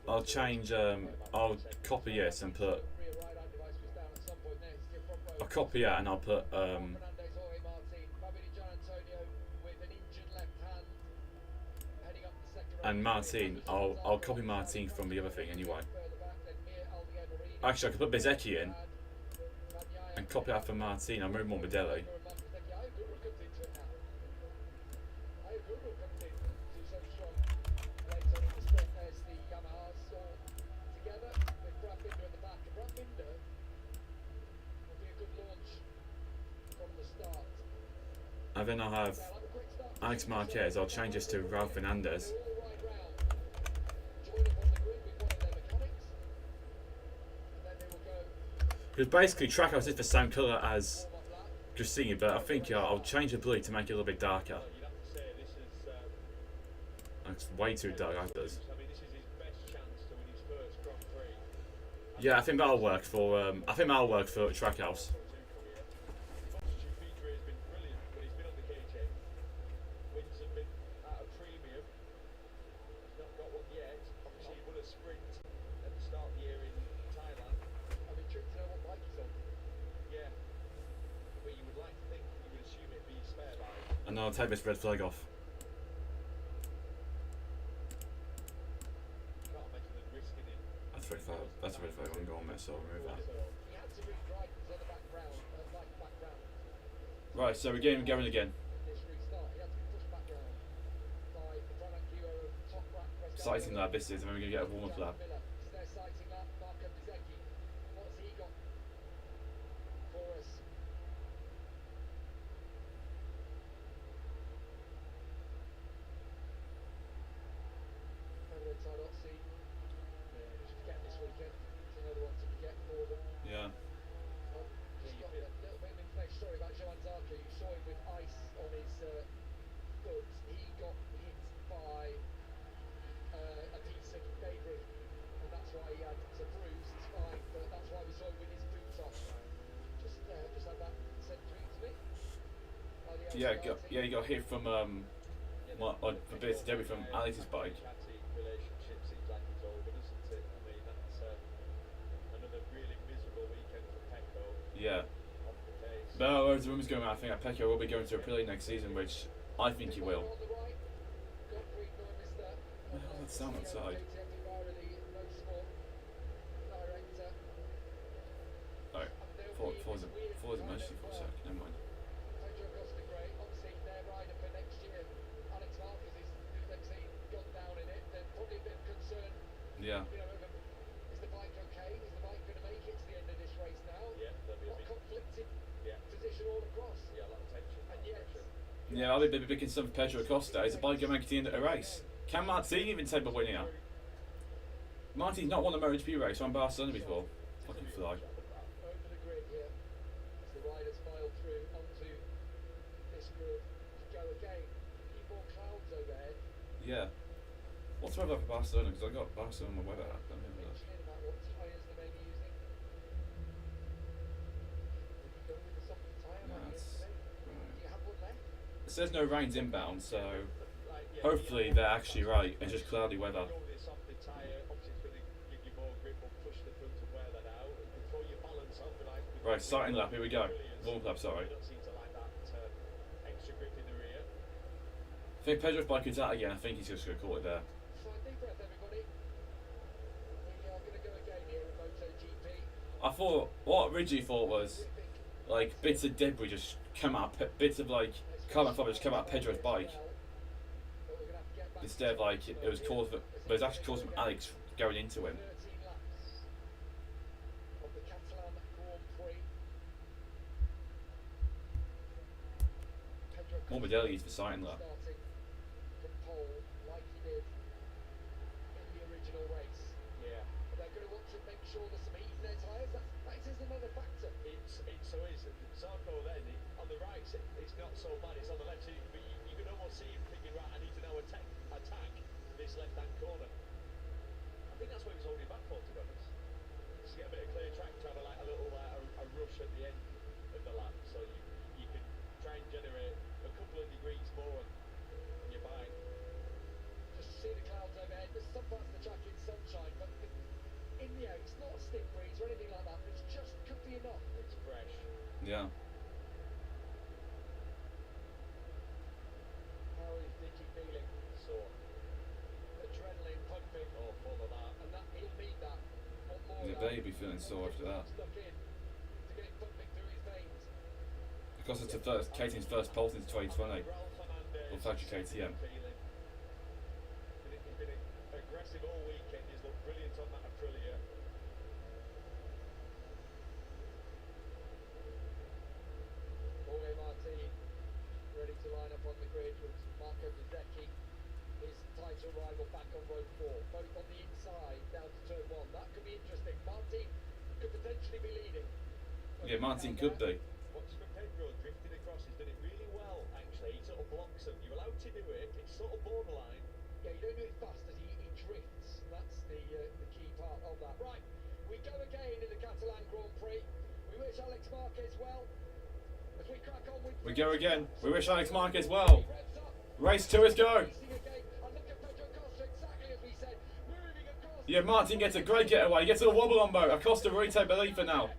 I'll change, I'll copy yes and put, Rear right-hand device was down at some point there. It's your front row. I'll copy it and I'll put, Fernandez, Jorge Martin, Fabio Di Gianantonio with an injured left hand, heading up the second row. and Martin, I'll copy Martin from the other thing anyway. Further back, then Mir Aldiemarini. Actually, I could put Bezzecchi in and copy that for Martin. I'll move Morbidelli. And then I'll have Alex Marquez. I'll change this to Raul Fernandez. Because basically Trackhouse is the same colour as Justini, but I think I'll change the blue to make it a little bit darker. You'd have to say this is. It's way too dark, that does. I mean, this is his best chance to win his first Grand Prix. Yeah, I think that'll work for Trackhouse. Sponsorship feature has been brilliant, but he's been on the KTM. Wins have been at a premium. He's not got one yet. Obviously, he won a sprint at the start of the year in Thailand. I'm intrigued to know what bike he's on. Yeah. But you would like to think, you would assume it'd be spare bike. And I'll take this red flag off. You can't imagine them risking it. That's red flag. That's a red flag. I'm going to so I'll remove that. He had to re-drive his other background. Right, so we're getting going again. In this restart, he had to be pushed back round by the Pranac duo of Top Rack Prescott. Sighting lab this is, and then we're going to get a warm-up lab. Miller is their sighting lap. Marco Bezzecchi. What's he got for us? Over at Tardozzi. Yeah, just forget this weekend. It's another one to forget for them. Yeah. Just got a little bit of information. Sorry about Johan Zarco. You saw him with ice on his foot. He got hit by a piece of debris, and that's why he had a bruise. It's fine, but that's why we saw him with his boots off. Just had that sent through to me. Yeah, he got hit from a bit of debris from Alex's bike. Catty relationship seems like it's over, doesn't it? I mean, that's another really miserable weekend for Pecco. Yeah. Off the pace. But there's rumours going around. I think that Pecco will be going to Aprilia next season, which I think he will. On the right, Gottfried Neumeister. What the hell is that sound outside? Alright, pause the motion for a sec. Never mind. Pedro Acosta great. Obviously, their rider for next year, Alex Marquez, if they've seen gone down in it, then probably a bit of concern. Yeah. You know, is the bike okay? Is the bike going to make it to the end of this race now? Yeah, there'll be a What big conflicted yeah. position all across. Yeah, a lot of tension. And yet, Yeah, I'll be a big concern for Pedro Acosta. Is the bike going to make it to the end of the race? Can Martin even take a win here? Martin's not won a MotoGP race on Barcelona before. Fucking fly. over the grid here, as the riders file through onto this grid to go again. A few more clouds overhead. Yeah. What's the weather for Barcelona? Because I got Barcelona weather app. Let me have a look. Mentioning about what tyres they may be using. Did you go with the softer tyre No, like it's yesterday? right. Do you have one left? It says no rains inbound, so Right, yeah, hopefully they're actually right. It's just cloudy weather. Go with a softer tyre, obviously it's going to give you more grip, but push the front to wear that out. And before you balance off, like Right, starting lap. Here we go. Warm lap. Sorry. You don't seem to like that extra grip in the rear. I think Pedro's bike is out again. I think he's just going to call it there. So deep breath, everybody. We are going to go again here in Motogp. I thought what I originally thought was like bits of debris just come out, bits of like carbon fibre just come out of Pedro's bike. Instead of like it was caused, but it was actually caused from Alex going into him. 13 laps of the Catalan Grand Prix. Pedro Morbidelli is the sighting lap. starting from pole like he did in the original race. Yeah. They're going to want to make sure there's some heat in their tyres. That is another factor. It so is. Zarco then, on the right, it's not so bad, it's on the left, so but you can almost see him thinking, right, I need to now attack this left-hand corner. I think that's what he was holding back for, to be honest. Just to get a bit of clear track, to have a little a rush at the end of the lap, so you can try and generate a couple of degrees more on your bike. Just to see the clouds overhead. There's some parts of the track in sunshine, but in the air, it's not a stiff breeze or anything like that. It's just could be enough. It's fresh. Yeah. How is Dicky feeling? Sore. Adrenaline pumping. Oh, full of that. And that he'll need that. What more Yeah, of that? baby feeling sore after that. Stuck in to get it pumping through his veins. Because it's KTM's first pole since 2020. Ralph Fernandez. Or factory KTM. Feeling. He's been aggressive all weekend. He's looked brilliant on that Aprilia. Jorge Martin ready to line up on the grid with Marco Bezzecchi, his title rival, back on road 4, both on the inside down to turn 1. That could be interesting. Martin could potentially be leading. Yeah, Martin could be. Watch for Pedro drifting across. He's done it really well, actually. He sort of blocks them. You're allowed to do it. It's sort of borderline. Yeah, you don't do it fast as he drifts. That's the key part of that. Right, we go again in the Catalan Grand Prix. We wish Alex Marquez well. As we crack on with We go again. We wish Alex Marquez well. revs up, Race 2 is go. racing again. And look at Pedro Acosta, exactly as we said, moving across. Yeah, Martin gets a great getaway. He gets a wobble on boat. Acosta really take the lead for now.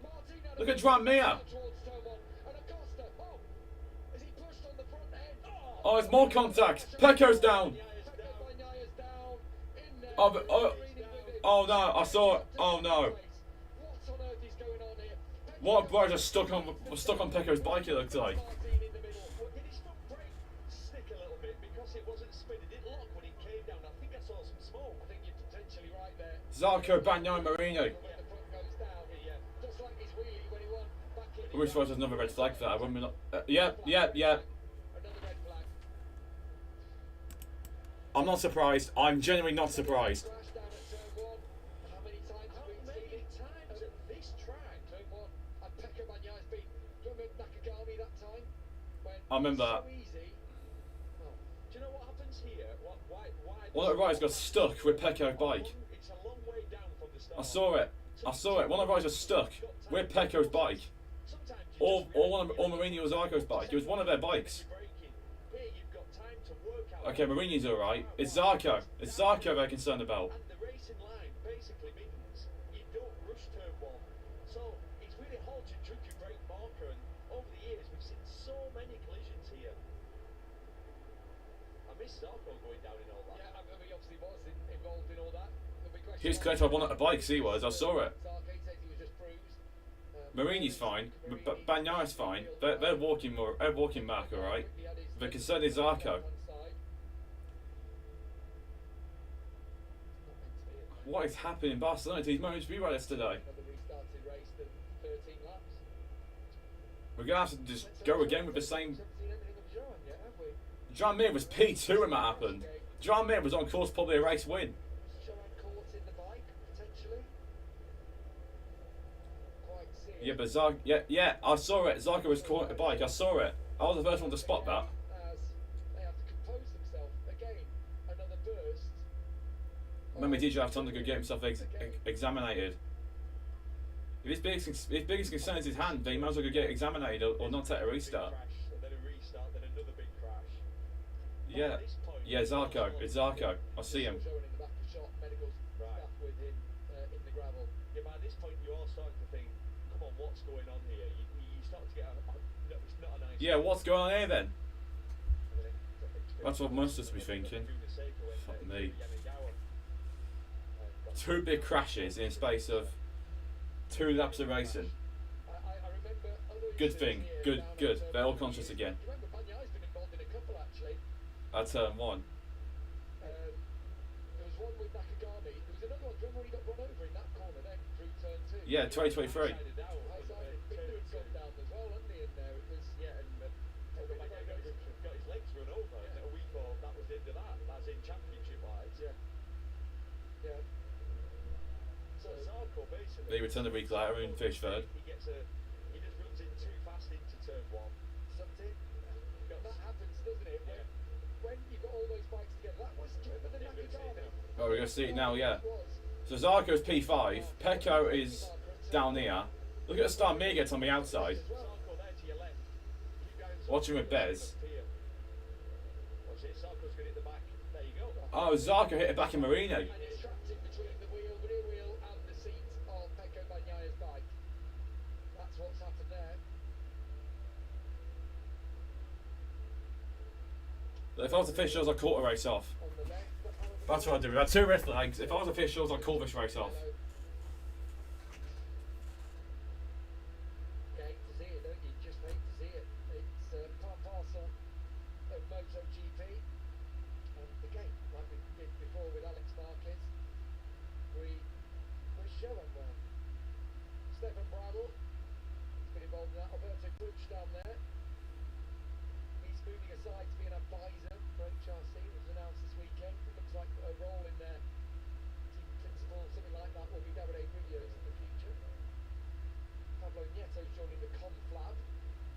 Martin had Look a at Drum Mia. towards turn 1. And Acosta, as he pushed on the front end. Oh, there's more contact. Pecco's down. Pecco Bagnaya's down in there. Oh, but, oh no, I saw it. Oh no. What on earth is going on here? What a bridge was stuck on Pecco's bike, it looked like. Martin in the middle. Well, did his foot brake stick a little bit because it wasn't spinning? It didn't lock when it came down. I think I saw some smoke. I think you're potentially right there. Zarco, Bagnaia, Marini. When the front goes down, just like his wheelie when he won back in. I wish there was another red flag for that. I wouldn't be not. Yeah. Another red flag. I'm not surprised. I'm genuinely not surprised. Crash down at turn 1. How many times have we seen it? times at this track? Turn 1. And Pecco Bagnaya's been. Do you remember Nakagami that time? When I remember it was that. so easy. Oh, Do you know what happens here? Why? One of the riders got stuck with Pecco's bike. It's a long way down from the start. I saw it. I saw it. One of the riders was stuck with Pecco's bike. Sometimes you Or just really one of Marini or Zarco's bike. It was one of their bikes. braking. Here you've got time to work out. Okay, Marini's alright. It's Zarco. It's Zarco they're concerned about. And the racing line basically means you don't rush turn 1. So it's really hard to judge your brake marker. And over the years we've seen so many collisions here. I miss Zarco going down in all that. yeah, I mean, he obviously was involved in all that. There'll be questions He was collected by one of the bikes, he was. I saw it. Zarco says he was just bruised. Marini's fine. But Bagnaia's fine. They're walking more. They're walking back, alright. The concern is Zarco. What is happening in Barcelona to these MotoGP riders today? Another restarted race than 13 laps. We're going to have to just go again with the same. Haven't seen anything of Joan yet, have we? John Mir was P2 when that happened. John Mir was on course probably a race win. Joan caught in the bike, potentially. Quite serious. Yeah, but yeah, I saw it. Zarco was caught at the bike. I saw it. I was the first one to spot that. As they have to compose themselves again. Another burst. Remember, DJ have time to go get himself examinated. If his biggest concern is his hand, then he might as well go get examinated or not take a restart. Yeah, yeah, Zarko. It's Zarko. I see him. Yeah, by this point you are starting to think, come on, what's going on here? You start to get no, it's not a nice. Yeah, what's going on here then? That's what most of us be thinking. Fuck me. 2 big crashes in a space of 2 laps of racing. Good thing. Good. They're all conscious again. At turn 1. There was one with Nakagami. There was another one. Do you remember when he got run over in that corner then through turn 2? Yeah, 2023. Got his legs run over. Yeah. We thought that was the end of that, as in championship wise. Yeah. So Zarko basically. They returned the week later and finished 3rd. He just runs in too fast into turn 1. Something. That happens, doesn't it? Yeah. When you've got all those bikes together, that was driven the Nakagami. Oh, we're going to see it now, yeah. So Zarko's P5, Pecco is down here. Look at the start Mir gets on the outside. Watch him with Bez. Oh, Zarko hit it back in Marino. And it's trapped in between the rear wheel and the seat of Pecco Bagnaglia's bike. That's what's happened there. If I was officials, I'd call the race off. That's what I'd do. We had 2 red flags. If I was officials, I'd call this race off. You hate to see it, don't you? Just hate to see it. It's part and parcel of Motogp. And again, like we did before with Alex Marquez, we show him well. Stefan Bradl has been involved in that. Alberto Puig down there. He's moving aside to be an advisor for HRC. It was announced this weekend. It looks like a role in their team principal, something like that, will be Davide Grillos in the future. Pablo Nieto's joining the conflab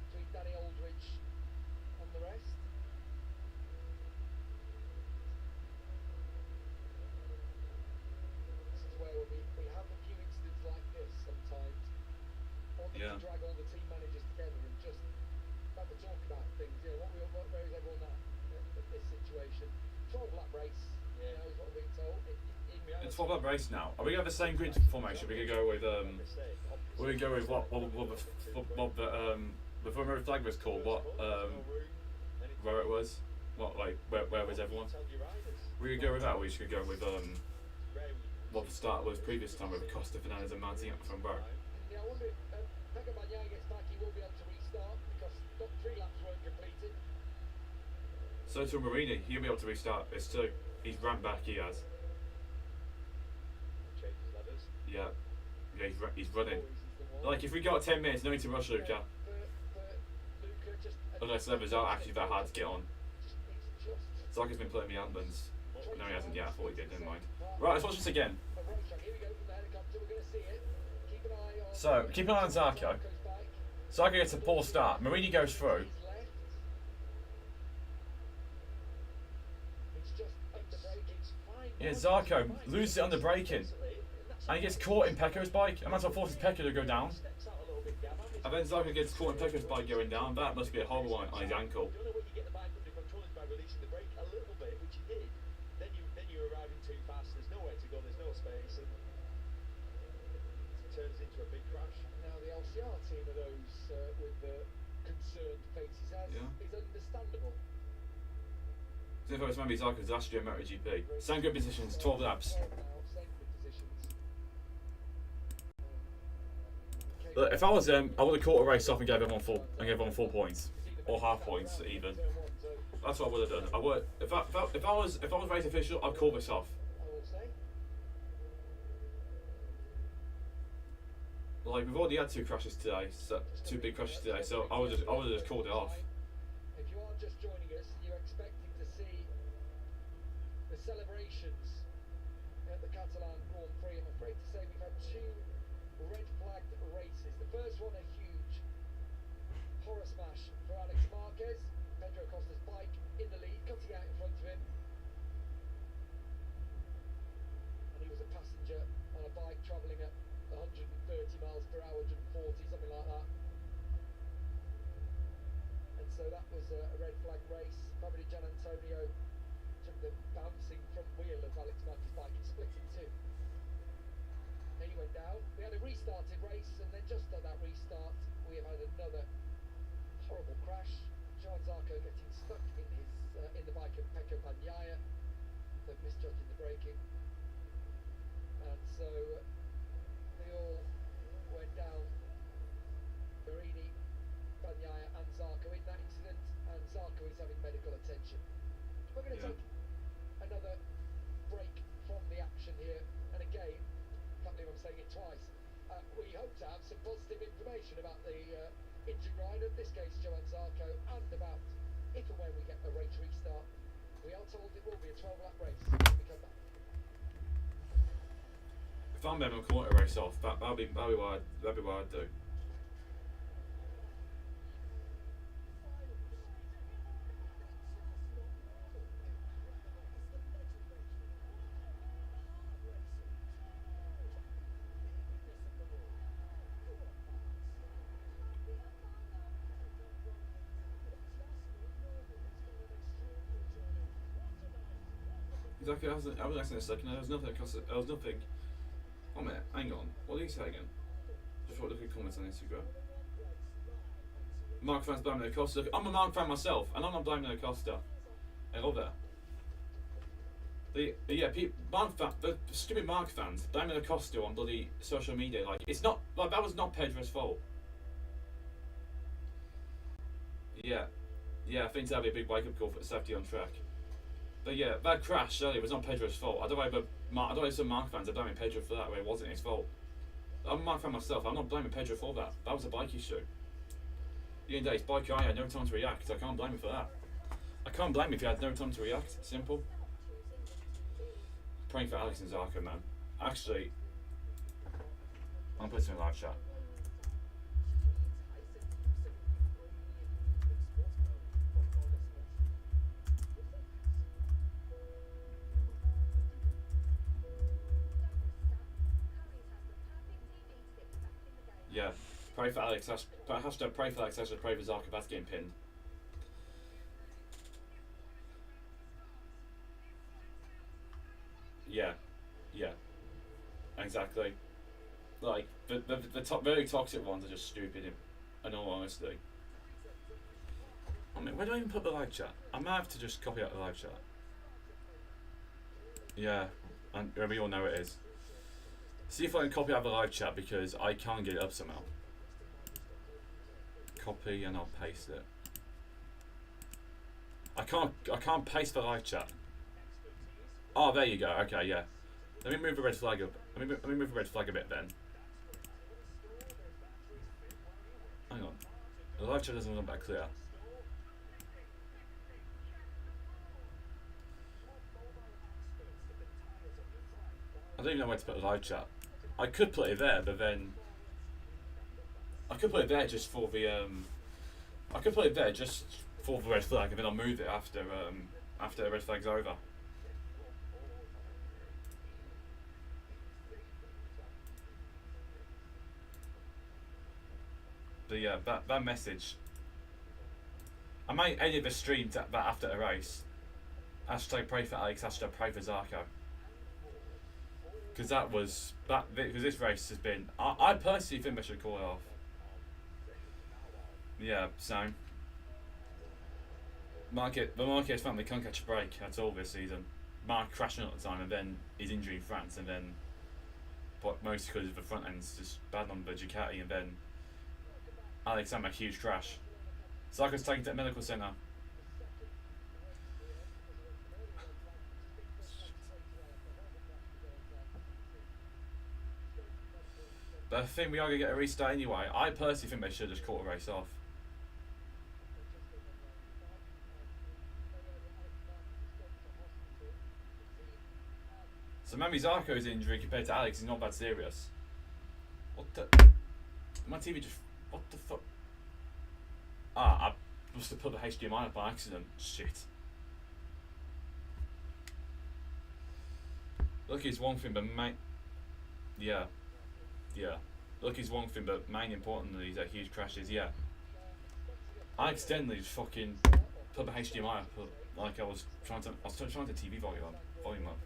between Danny Aldridge and the rest. This is where we have a few incidents like this sometimes. Or they Yeah. drag all the team managers together and just have a talk about things. You know, where is everyone at this situation? 12-lap race, you know, is what we're being told. It's 4 lap race now. Are we going to have the same grid formation? We could go with we could go with what the former flag was called. Where it was. Where was everyone? We could go with that. Or we should go with what the start was previous time with Acosta, Fernandez, and Martin up from row. Yeah, I wonder if Pecco Bagnaia gets back, he will be able to restart because 3 laps weren't completed. So to Marini, he'll be able to restart this too. He's ramped back. He has. Yeah, he's running. Like if we got 10 minutes, no need to rush Luca. Unless levers are actually that hard to get on. Zarko's been playing the ambulance. No, he hasn't yet. I thought he did. Never mind. Right, let's watch this again. So keep an eye on Zarko. Zarko gets a poor start. Marini goes through. Yeah, Zarko loses it under braking. And he gets caught in Pecco's bike. And that's what forces Pecco to go down. And then Zarko gets caught in Pecco's bike going down. That must be a horrible one on his ankle. Turns into a big crash. Now the LCR team of those with the concerned faces is understandable. So if I was remember, Zarko's last year MotoGP. Same good positions, 12 laps. Look, if I was them, I would have caught a race off and gave everyone 4 points, or half points even. That's what I would have done. I would if I was race official, I'd call this off. Like we've already had 2 crashes today, so 2 big crashes today. So I would have just called it off. If you are just joining us, you're expecting to see the celebrations at the Catalan Grand Prix. I'm afraid to say we've had 2 red flagged races. The first one a huge horror smash for Alex Marquez. Pedro Acosta's bike in the lead, cutting out in front of him. so that was a red flag race. Probably Gian Antonio took the bouncing front wheel of Alex Marquez's bike and split in two. Then he went down. We had a restarted race, and then just at that restart, we have had another horrible crash. Joan Zarco getting stuck in his in the bike of Pecco Bagnaia for misjudging the braking, and so they all went down. Marini, Bagnaia and Zarco in that incident, and Zarco is having medical attention. We're going to take another break from the action here, and again, can't believe I'm saying it twice, we hope to have some positive information about the injured rider, in this case Joan Zarco, and about if and when we get a race restart. We are told it will be a 12-lap race when we come back. If I'm able to call it a race off, that'll be what I'd do. Exactly, I was asking a second, there was nothing. Oh man, hang on. What did he say again? Just look at comments on Instagram. Mark fans blaming Acosta. Look, I'm a Mark fan myself, and I'm not blaming Acosta. I love that. The stupid Mark fans blaming Acosta on bloody social media. Like, it's not like that was not Pedro's fault. Yeah, I think that'd be a big wake-up call for the safety on track. But yeah, that crash earlier was not Pedro's fault. I don't know if some Mark fans are blaming Pedro for that, where it wasn't his fault. I'm a Mark fan myself. I'm not blaming Pedro for that. That was a bike issue. At the end of the day, his bike guy had no time to react. I can't blame him for that. I can't blame him if he had no time to react. Simple. Praying for Alex and Zarco, man. Actually, I'm putting in a live chat. Yeah, pray for Alex. Hashtag pray for Alex. Hashtag pray for Zarco. That's getting pinned. Yeah, exactly. Like the top very toxic ones are just stupid. In all honesty, I mean, where do I even put the live chat? I might have to just copy out the live chat. Yeah, and we all know it is. See if I can copy out the live chat because I can't get it up somehow. Copy and I'll paste it. I can't paste the live chat. Oh, there you go. Okay, yeah. Let me move the red flag up. Let me move the red flag a bit then. Hang on. The live chat doesn't look that clear. I don't even know where to put the live chat. I could put it there, but then I could put it there just for the I could put it there just for the red flag, and then I'll move it after the red flag's over. But yeah, that message. I might edit the stream to that after the race. Hashtag pray for Alex. Hashtag pray for Zarco. Because because this race has been. I personally think I should call it off. Yeah, same. The Marquez family can't catch a break at all this season. Mark crashing all the time, and then his injury in France, and then, but mostly because of the front end's just bad on the Ducati, and then Alex had a huge crash. Zarco's taken to the medical centre. But I think we are going to get a restart anyway. I personally think they should have just caught a race off. So maybe Zarco's injury compared to Alex is not that serious. What the? My TV just... What the fuck? Ah, I must have put the HDMI up by accident. Shit. Look, it's one thing, but yeah. Look, it's one thing, but main importantly, these are huge crashes. Yeah. I accidentally just fucking put the HDMI up, like I was trying to TV volume up.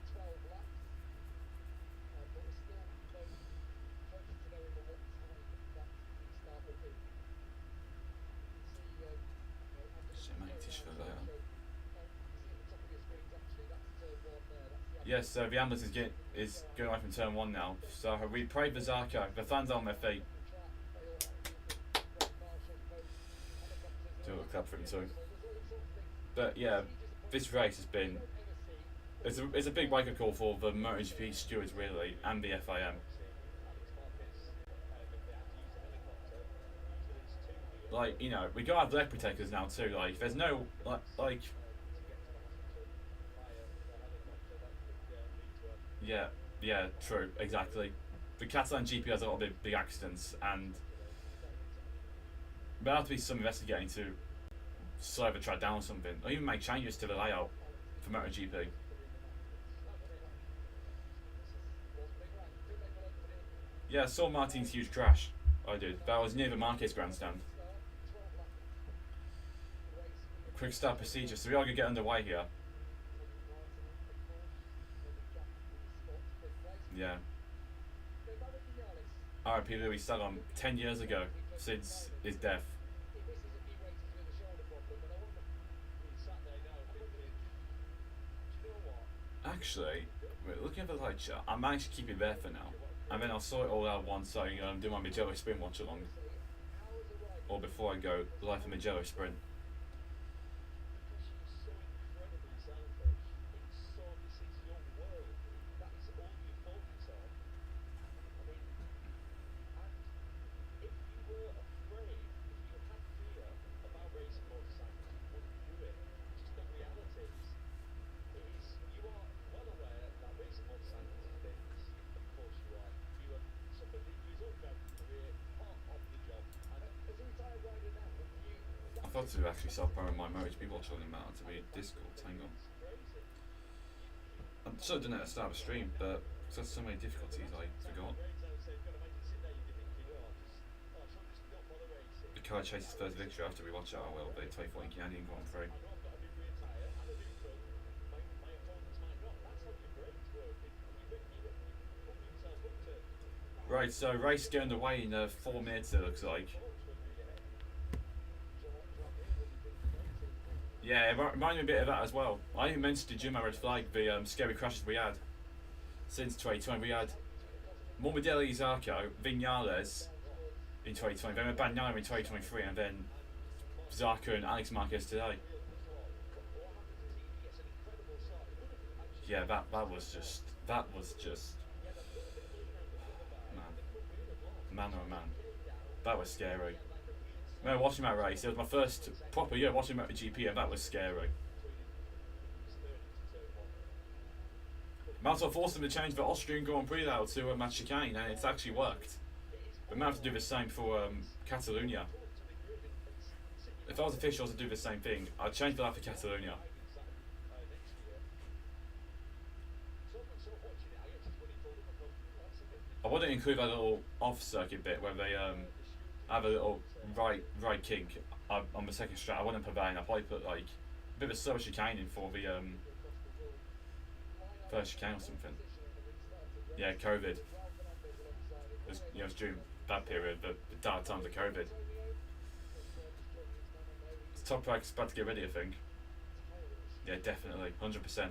Shit, mate, tissue for later. Yes, so the ambulance is going away from turn 1 now. So we pray for Zarco. The fans are on their feet. Do a clap for him too. But yeah, this race has been it's a big wake up call for the MotoGP stewards really and the FIM. Like, you know, we gotta have leg protectors now too. Like, there's no like. Yeah, true, exactly. The Catalan GP has a lot of big accidents, and there'll have to be some investigating to slow the track down or something, or even make changes to the layout for MotoGP. Yeah, I saw Martin's huge crash. I did. That was near the Marquez grandstand. Quick start procedure, so we are going to get underway here. Yeah. R.I.P. Louis Salom 10 years ago since his death. Actually, looking at the light chart, I managed to keep it there for now. And then I'll sort it all out once I do my Motogp sprint watch along. Or before I go live for Motogp sprint. I thought to actually self-promote my Motogp watch on the amount to be Discord. Hang on. I should have done it at the start of the stream, but because there's so many difficulties, I forgot. The car chases first victory after we watch our will, the 2014 Canadian Grand Prix. Right, so race going away in 4 minutes it looks like. Yeah, it reminded me a bit of that as well. I even mentioned to Jim my red flag the scary crashes we had since 2020. We had Morbidelli, Zarco, Vinales in 2020, then we had Bagnaia in 2023, and then Zarco and Alex Marquez today. Yeah, that was just man oh man, that was scary. I remember watching that race. It was my first proper year watching MotoGP, and that was scary. Might as well force them to change the Austrian Grand Prix now to a match chicane, and it's actually worked. We might have to do the same for Catalonia. If I was officials to do the same thing, I'd change the lap for Catalonia. I wouldn't include that little off-circuit bit where they have a little right kink on the second strat. I wouldn't put that in. I'd probably put like a bit of a slower chicane in for the first chicane or something. Yeah, COVID. It was during that period, but the dark times of COVID. Top Rack's about to get ready, I think. Yeah, definitely, 100%.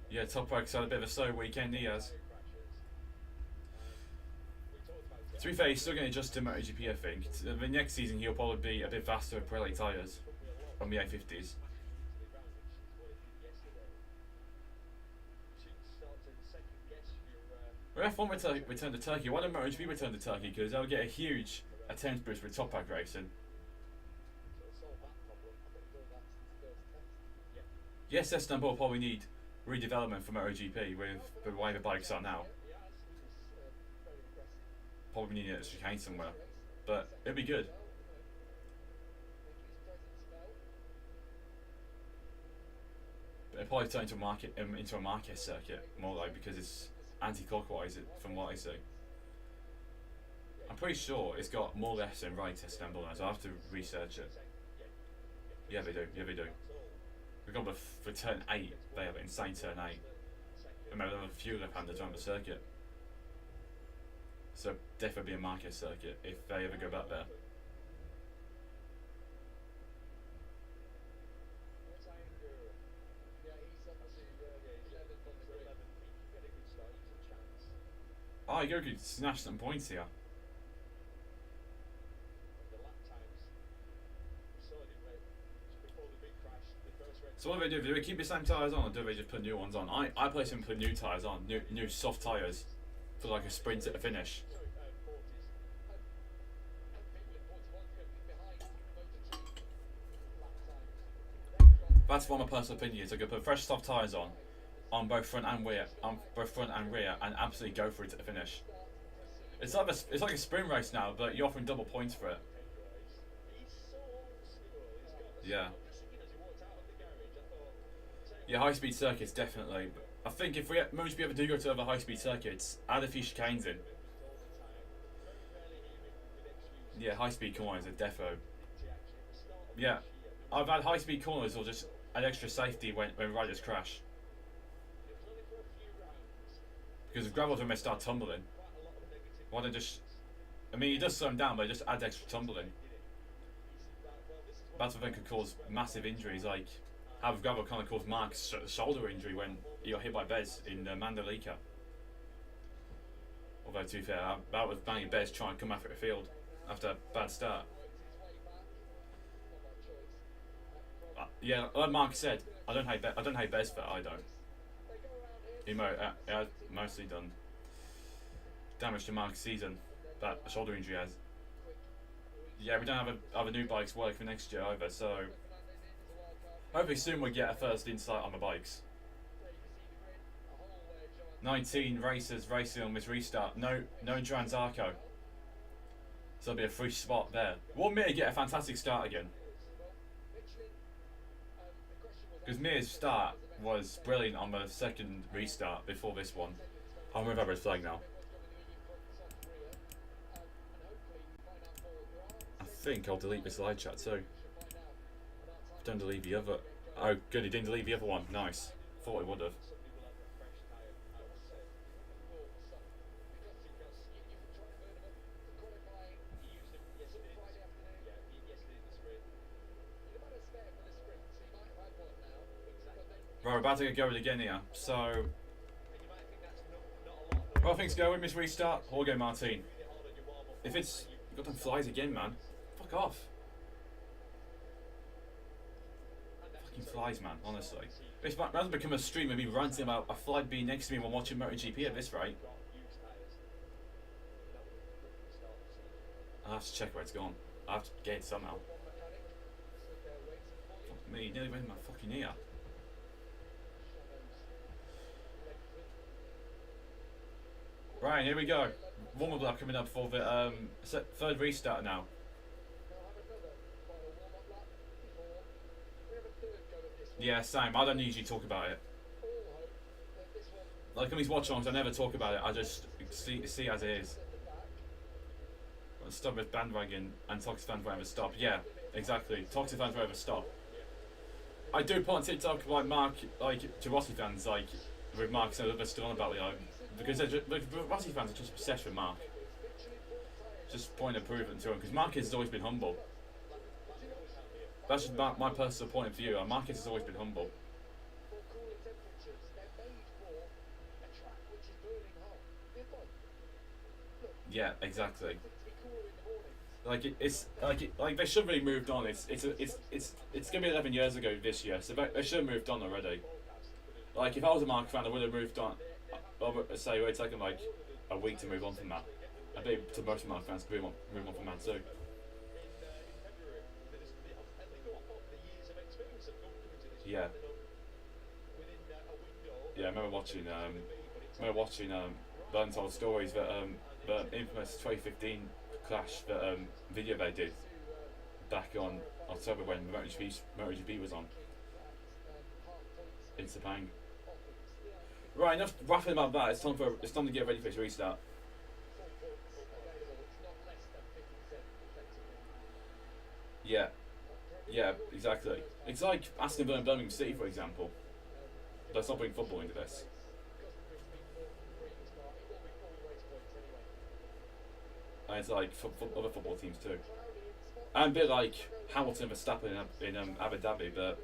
Yeah, Top Rack's had a bit of a slow weekend, he has. To be fair, he's still going to adjust to MotoGP, I think. The next season he'll probably be a bit faster with Pirelli tyres on the A50s. Well, F1 return to Turkey. Why don't MotoGP return to Turkey? Because they'll get a huge attendance boost with Top Rack racing. Yes, Istanbul probably need redevelopment for MotoGP with the way the bikes are now. Probably need a chicane somewhere, but it'd be good. But it'll probably turn into a Marquez circuit more like, because it's anti-clockwise from what I see. I'm pretty sure it's got more left than right to Istanbul now, so I have to research it. Yeah, they do. Yeah, they do. We've got for turn 8, they have an insane turn 8. Remember, there are a few left-handers around the circuit. So, definitely be a Marquez circuit if they ever go back there. Oh, you could snatch some points here. So what do they do? Do they keep the same tyres on, or do they just put new ones on? I personally put new tyres on, new soft tyres, for like a sprint at the finish. That's what my personal opinion is. I could put fresh soft tyres on both front and rear, and absolutely go for it at the finish. It's like a sprint race now, but you're offering double points for it. Yeah. Yeah, high-speed circuits, definitely. I think if MotoGP ever do go to other high-speed circuits, add a few chicanes in. Yeah, high-speed corners are defo. Yeah, I've had high-speed corners or just an extra safety when riders crash. Because if gravels when they start tumbling, why don't just... I mean, it does slow them down, but it just adds extra tumbling. That's what then could cause massive injuries, like how gravel kind of caused Mark's shoulder injury when he got hit by Bez in Mandalika. Although, to be fair, that was banging Bez trying to come after the field after a bad start. Yeah, like Mark said, I don't hate Bez for it, I don't. He has mostly done damage to Mark's season, that shoulder injury has. Yeah, we don't have other new bikes work for next year either, so hopefully soon we'll get a first insight on the bikes. 19 racers racing on this restart, no Transaco. So there'll be a free spot there. Want Mir to get a fantastic start again. Because Mir's start was brilliant on the second restart before this one. I'll move over his flag now. I think I'll delete this live chat too. Don't delete the other. Oh, good, he didn't delete the other one. Nice. Thought he would have. Right, we're about to get going again here. So, well, things go with this restart. Jorge Martin. If it's got them flies again, man. Fuck off. Fucking flies, man. Honestly, this might as become a stream of me ranting about a fly being next to me while watching MotoGP at this rate. I have to check where it's gone. I have to get it somehow. Fuck me, nearly went in my fucking ear. Right, here we go. Warm-up lap coming up for the third restart now. Yeah, same. I don't usually talk about it. Like on these watch-alongs, I never talk about it. I just see as it is. Stop with bandwagon and toxic fans won't ever stop. Yeah, exactly. Toxic fans won't ever stop. I do put on TikTok like Mark, like to Rossi fans, like with Mark saying they're still on about it, because Rossi fans are just obsessed with Mark. Just point of improvement to him, because Marquez has always been humble. That's just my personal point of view. Marquez has always been humble. Yeah, exactly. Like it's like they should have really moved on. It's gonna be 11 years ago this year, so they should have moved on already. Like if I was a Mark fan, I would have moved on. I would say it would take them like a week to move on from that. I think to most Mark fans to move on from that too. Yeah. Yeah, I remember watching the Untold Stories, that the infamous 2015 clash that video they did back on October when Motogp was on in Sepang. Right, enough waffling about that. It's time to get ready for this restart. Yeah, exactly. It's like Aston Villa and Birmingham City, for example. Let's not bring football into this. And it's like other football teams too. And a bit like Hamilton and Verstappen in Abu Dhabi, but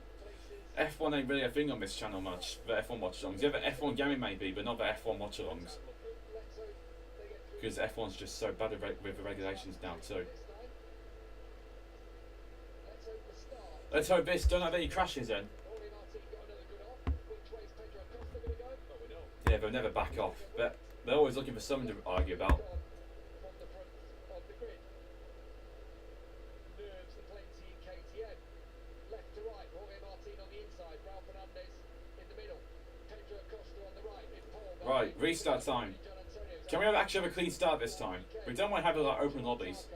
F1 ain't really a thing on this channel much. The F1 watchalongs. You have an F1 gaming maybe, but not the F1 watchalongs. Because F1's just so bad with the regulations now too. Let's hope this don't have any crashes then. Yeah, they'll never back off. But they're always looking for something to argue about. Right, restart time. Can we actually have a clean start this time? We don't want to have like open lobbies.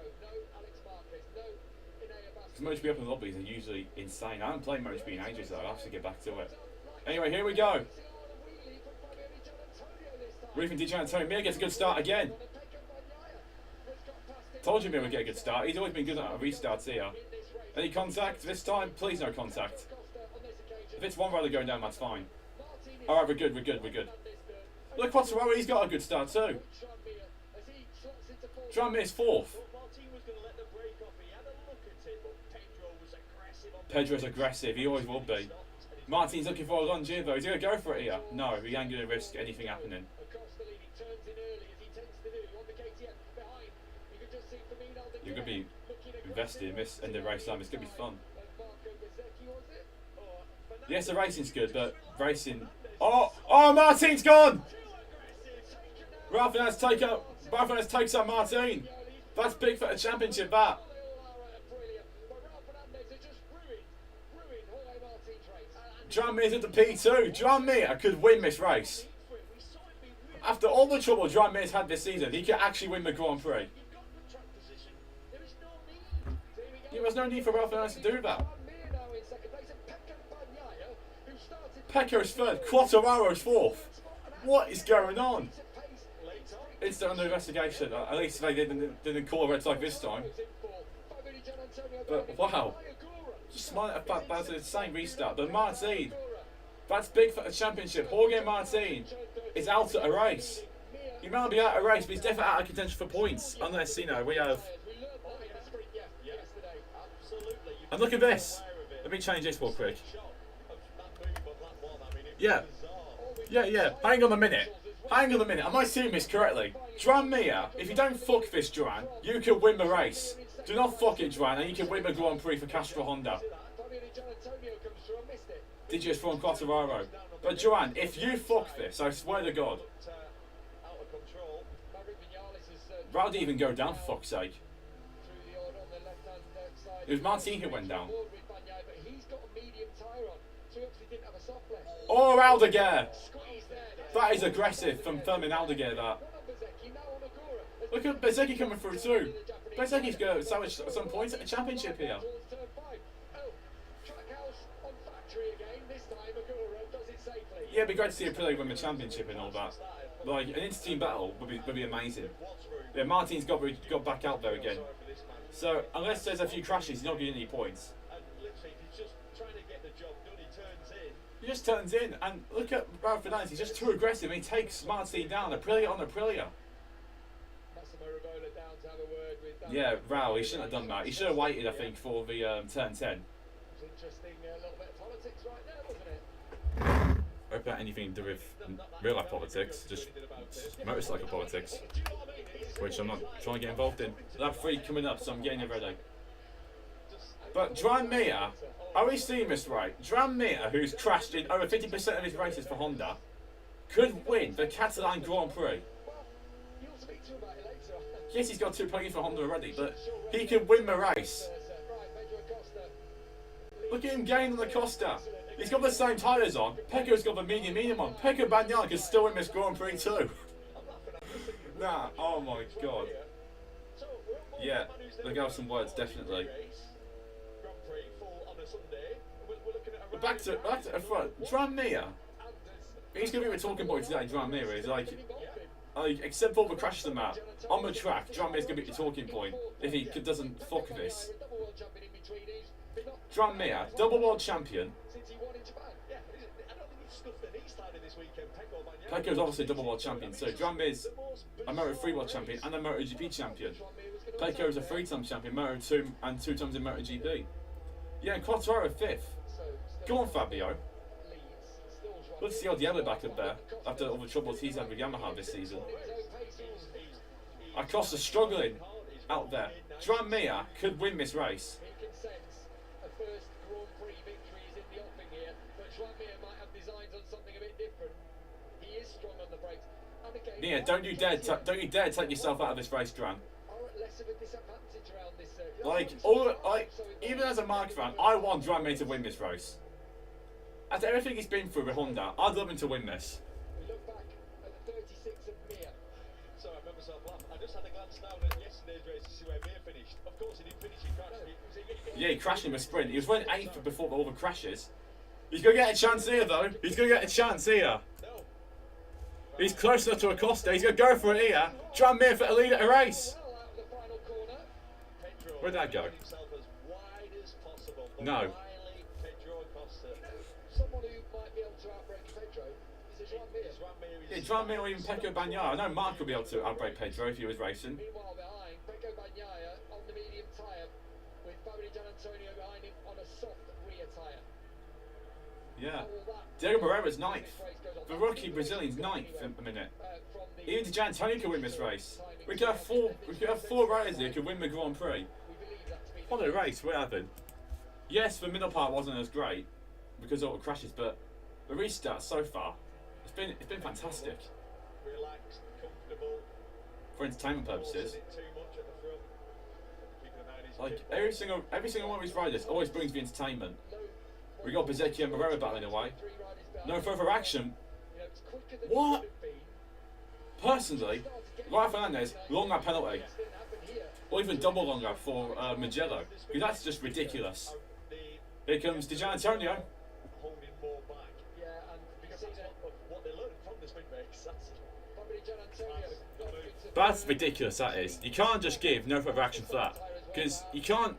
Because Motogp open lobbies are usually insane. I haven't played Motogp in ages though, I'll have to get back to it. Anyway, here we go. Roofing DJ Antonio Mir gets a good start again. Told you Mir would get a good start. He's always been good at restarts here. Any contact? This time, please no contact. If it's one rider going down, that's fine. Alright, we're good. Look, Quattararo, he's got a good start too. John Mir's fourth. Pedro's aggressive, he always will be. Martin's looking for a lunge here though. He's going to go for it here. No, he ain't going to risk anything happening. You're going to be invested in this end of race time. It's going to be fun. Yes, the racing's good, but racing... Oh, Martin's gone! Ralph takes up Martin. That's big for the championship, that. John Mir's at the P2. John Mir could win this race. After all the trouble John Mir's had this season, he could actually win the Grand Prix. There's no need for Ralph Fernandez to do that. Pecco's third, Quattararo's fourth. What is going on? It's under investigation. At least they didn't call a red flag this time. But wow. Just smile at the fact that's an insane restart. But Martin, that's big for the championship. Jorge Martin is out at a race. He might be out of a race, but he's definitely out of contention for points. Unless, you know, we have... And look at this. Let me change this real quick. Yeah. Hang on a minute. Am I seeing this correctly? Joan Mir, if you don't fuck this, Joan, you can win the race. Do not fuck it, Joan, and you can win the Grand Prix for Castro Honda. Did you just throw on Quattararo? But Joan, if you fuck this, I swear to God. Rather didn't even go down for fuck's sake. It was Martin who went down. Oh, Aldeguer! That is aggressive from Firmin Aldeguer, that. Look at Bezecchi coming through too. Bezecchi's going to salvage some points at the championship here. Yeah, it'd be great to see Aprilia win the championship and all that. Like, an inter-team battle would be amazing. Yeah, Martin's got back out there again. So, unless there's a few crashes, he's not getting any points. He just turns in, and look at Ralph Fernandez, he's just too aggressive, and he takes Martin down, Aprilia on Aprilia. Yeah, Rao, he shouldn't have done that. He should have waited, I think, for the turn 10. I hope that anything to do with real life politics, just motorcycle politics, which I'm not trying to get involved in. Lap 3 coming up, so I'm getting it ready. But Joan Mir, are we seeing this right? Joan Mir, who's crashed in over 50% of his races for Honda, could win the Catalan Grand Prix. Yes, he's got 2 points for Honda already, but he can win the race. Look at him gain on Acosta. He's got the same tyres on. Pecco's got the medium on. Pecco Bagnaia can still win this Grand Prix too. Nah, oh my god. Yeah, look out some words, definitely. But back to the front. Dramia. He's going to be a talking point today, Dramia is like, except for all the crashes and that, on the track, Dramia's going to be the talking point if he doesn't fuck this. Dramia, double world champion. Pecco's obviously double world champion, so Dramia's a Moto 3 world champion and a MotoGP champion. Pecco's a 3-time champion, Moto 2 and 2 times in MotoGP. Yeah, and Quartararo 5th. Go on, Fabio. Let's see how Diablo back up there after all the troubles he's had with Yamaha this season. Acosta struggling out there. Dramia could win this race. Yeah, don't you dare take yourself out of this race, Dran. Even as a Mark fan, I want Dramia to win this race. After everything he's been through with Honda, I'd love him to win this. We look back at the 36 of Mir. So I remember myself laugh. I just had a glance down at yesterday's race to see where Mir finished. Of course, he didn't finish. He crashed. Yeah, he crashed in the sprint. He was running 8th before all the crashes. He's going to get a chance here, though. He's going to get a chance here. No. He's close enough to Acosta. He's going to go for it here. Dramia for the lead at a race. Well, out of the final corner. Pedro Where'd that go? himself as wide as possible. No. Pedro Acosta. Someone who might be able to outbreak Pedro is Dramia. Yeah, Dramia or even Pecco Bagnaia. I know Mark would be able to outbreak Pedro if he was racing. Meanwhile, behind, Pecco Bagnaia on the medium tyre with Fabio Antonio behind him on a soft rear tyre. Yeah. Diego Moreira's 9th. The rookie Brazilian's 9th in a minute. Even Di Giannantonio could win this race. We could have four riders here who could win the Grand Prix. What a race we're having. Yes, the middle part wasn't as great because of all the crashes, but the restart so far, it's been fantastic. Relaxed, comfortable. For entertainment purposes. Too much at the front. Keeping an eye on his Like pit every single one of these riders always brings the entertainment. We got Bezzecchi and Moreira battling away. No further action. What? Personally, Rafa Fernandez, long lap penalty. Or even double long lap for Mugello. Because that's just ridiculous. Here comes Di Giannantonio. holding more back. Yeah, and because that's what they learned from the sprint race. That's ridiculous, that is. You can't just give no further action for that. Because you can't.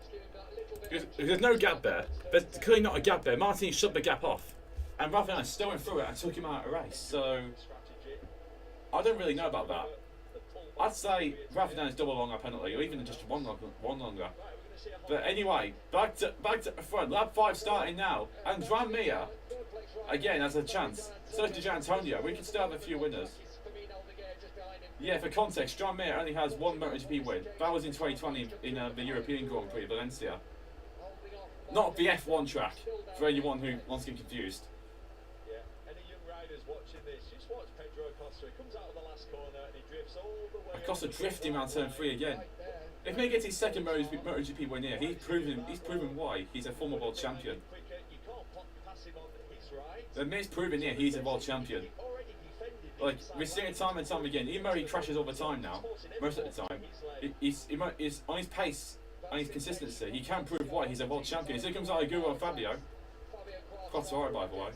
Because there's no gap there. There's clearly not a gap there. Martin shut the gap off. And Rafa Fernandez still went through it and took him out of the race. So I don't really know about that. I'd say Rafa Fernandez double longer penalty, or even just one longer. But anyway, back to the front. Lap 5 starting now, and Dramia again has a chance. So does Di Giannantonio. We can still have a few winners. Yeah, for context, Dramia only has one MotoGP win. That was in 2020 in the European Grand Prix, Valencia. Not the F1 track, for anyone who wants to get confused. Yeah, any young riders watching this, just watch Pedro Acosta. He comes out of the last corner and he drifts all the way. Acosta drifting around turn 3 again. If he gets his second MotoGP win here, he's proven why he's a former world champion. The Mir's proven here he's a world champion. Like, we're seeing it time and time again. Even though he crashes all the time now, most of the time, he's on his pace and his consistency. He can prove why he's a world champion. So here comes Arguello and Fabio. Quartararo, by the way.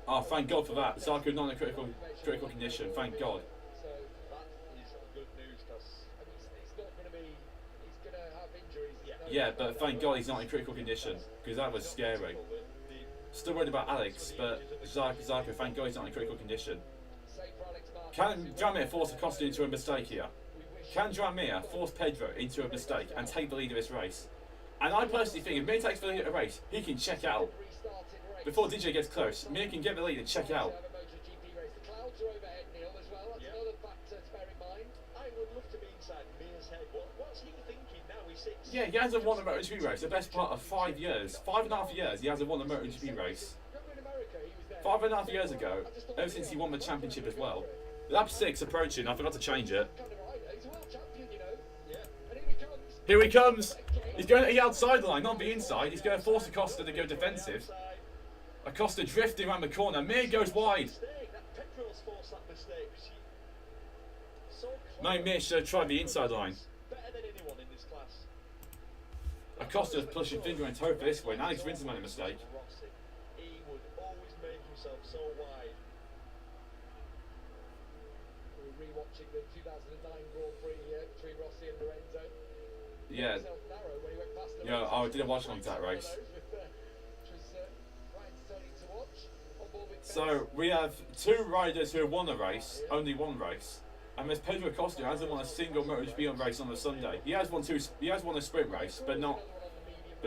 Oh, thank God for that. Zarco not in a critical condition. Thank God. So that is good news because he's not going to be. He's going to have injuries. Yeah, but thank God he's not in critical condition because that was scary. Still worried about Alex, but Zarco, thank God he's not in critical condition. Can Dramia force Acosta into a mistake here? Can Dramia force Pedro into a mistake and take the lead of this race? And I personally think if Mir takes the lead of the race, he can check out. Before DJ gets close, Mir can get the lead and check out. Yeah, he hasn't won a MotoGP race, the best part of 5 years. 5.5 years he hasn't won a MotoGP race. 5.5 years ago, ever since he won the championship as well. Lap 6 approaching, I forgot to change it. Here he comes. He's going to the outside line, not the inside. He's going to force Acosta to go defensive. Acosta drifting around the corner. Mir goes wide. No, Mir should have tried the inside line. Acosta's pushing finger and toe for this way, and Alex Vince made a mistake. He would always make himself so wide. We're rewatching the 2009 Grand Prix between Rossi and Lorenzo. Yeah. Yeah, I didn't watch along to that race. So we have two riders who have won a race, only one race, and there's Pedro Acosta who hasn't won a single Motogp race on the Sunday. He has won a sprint race, but not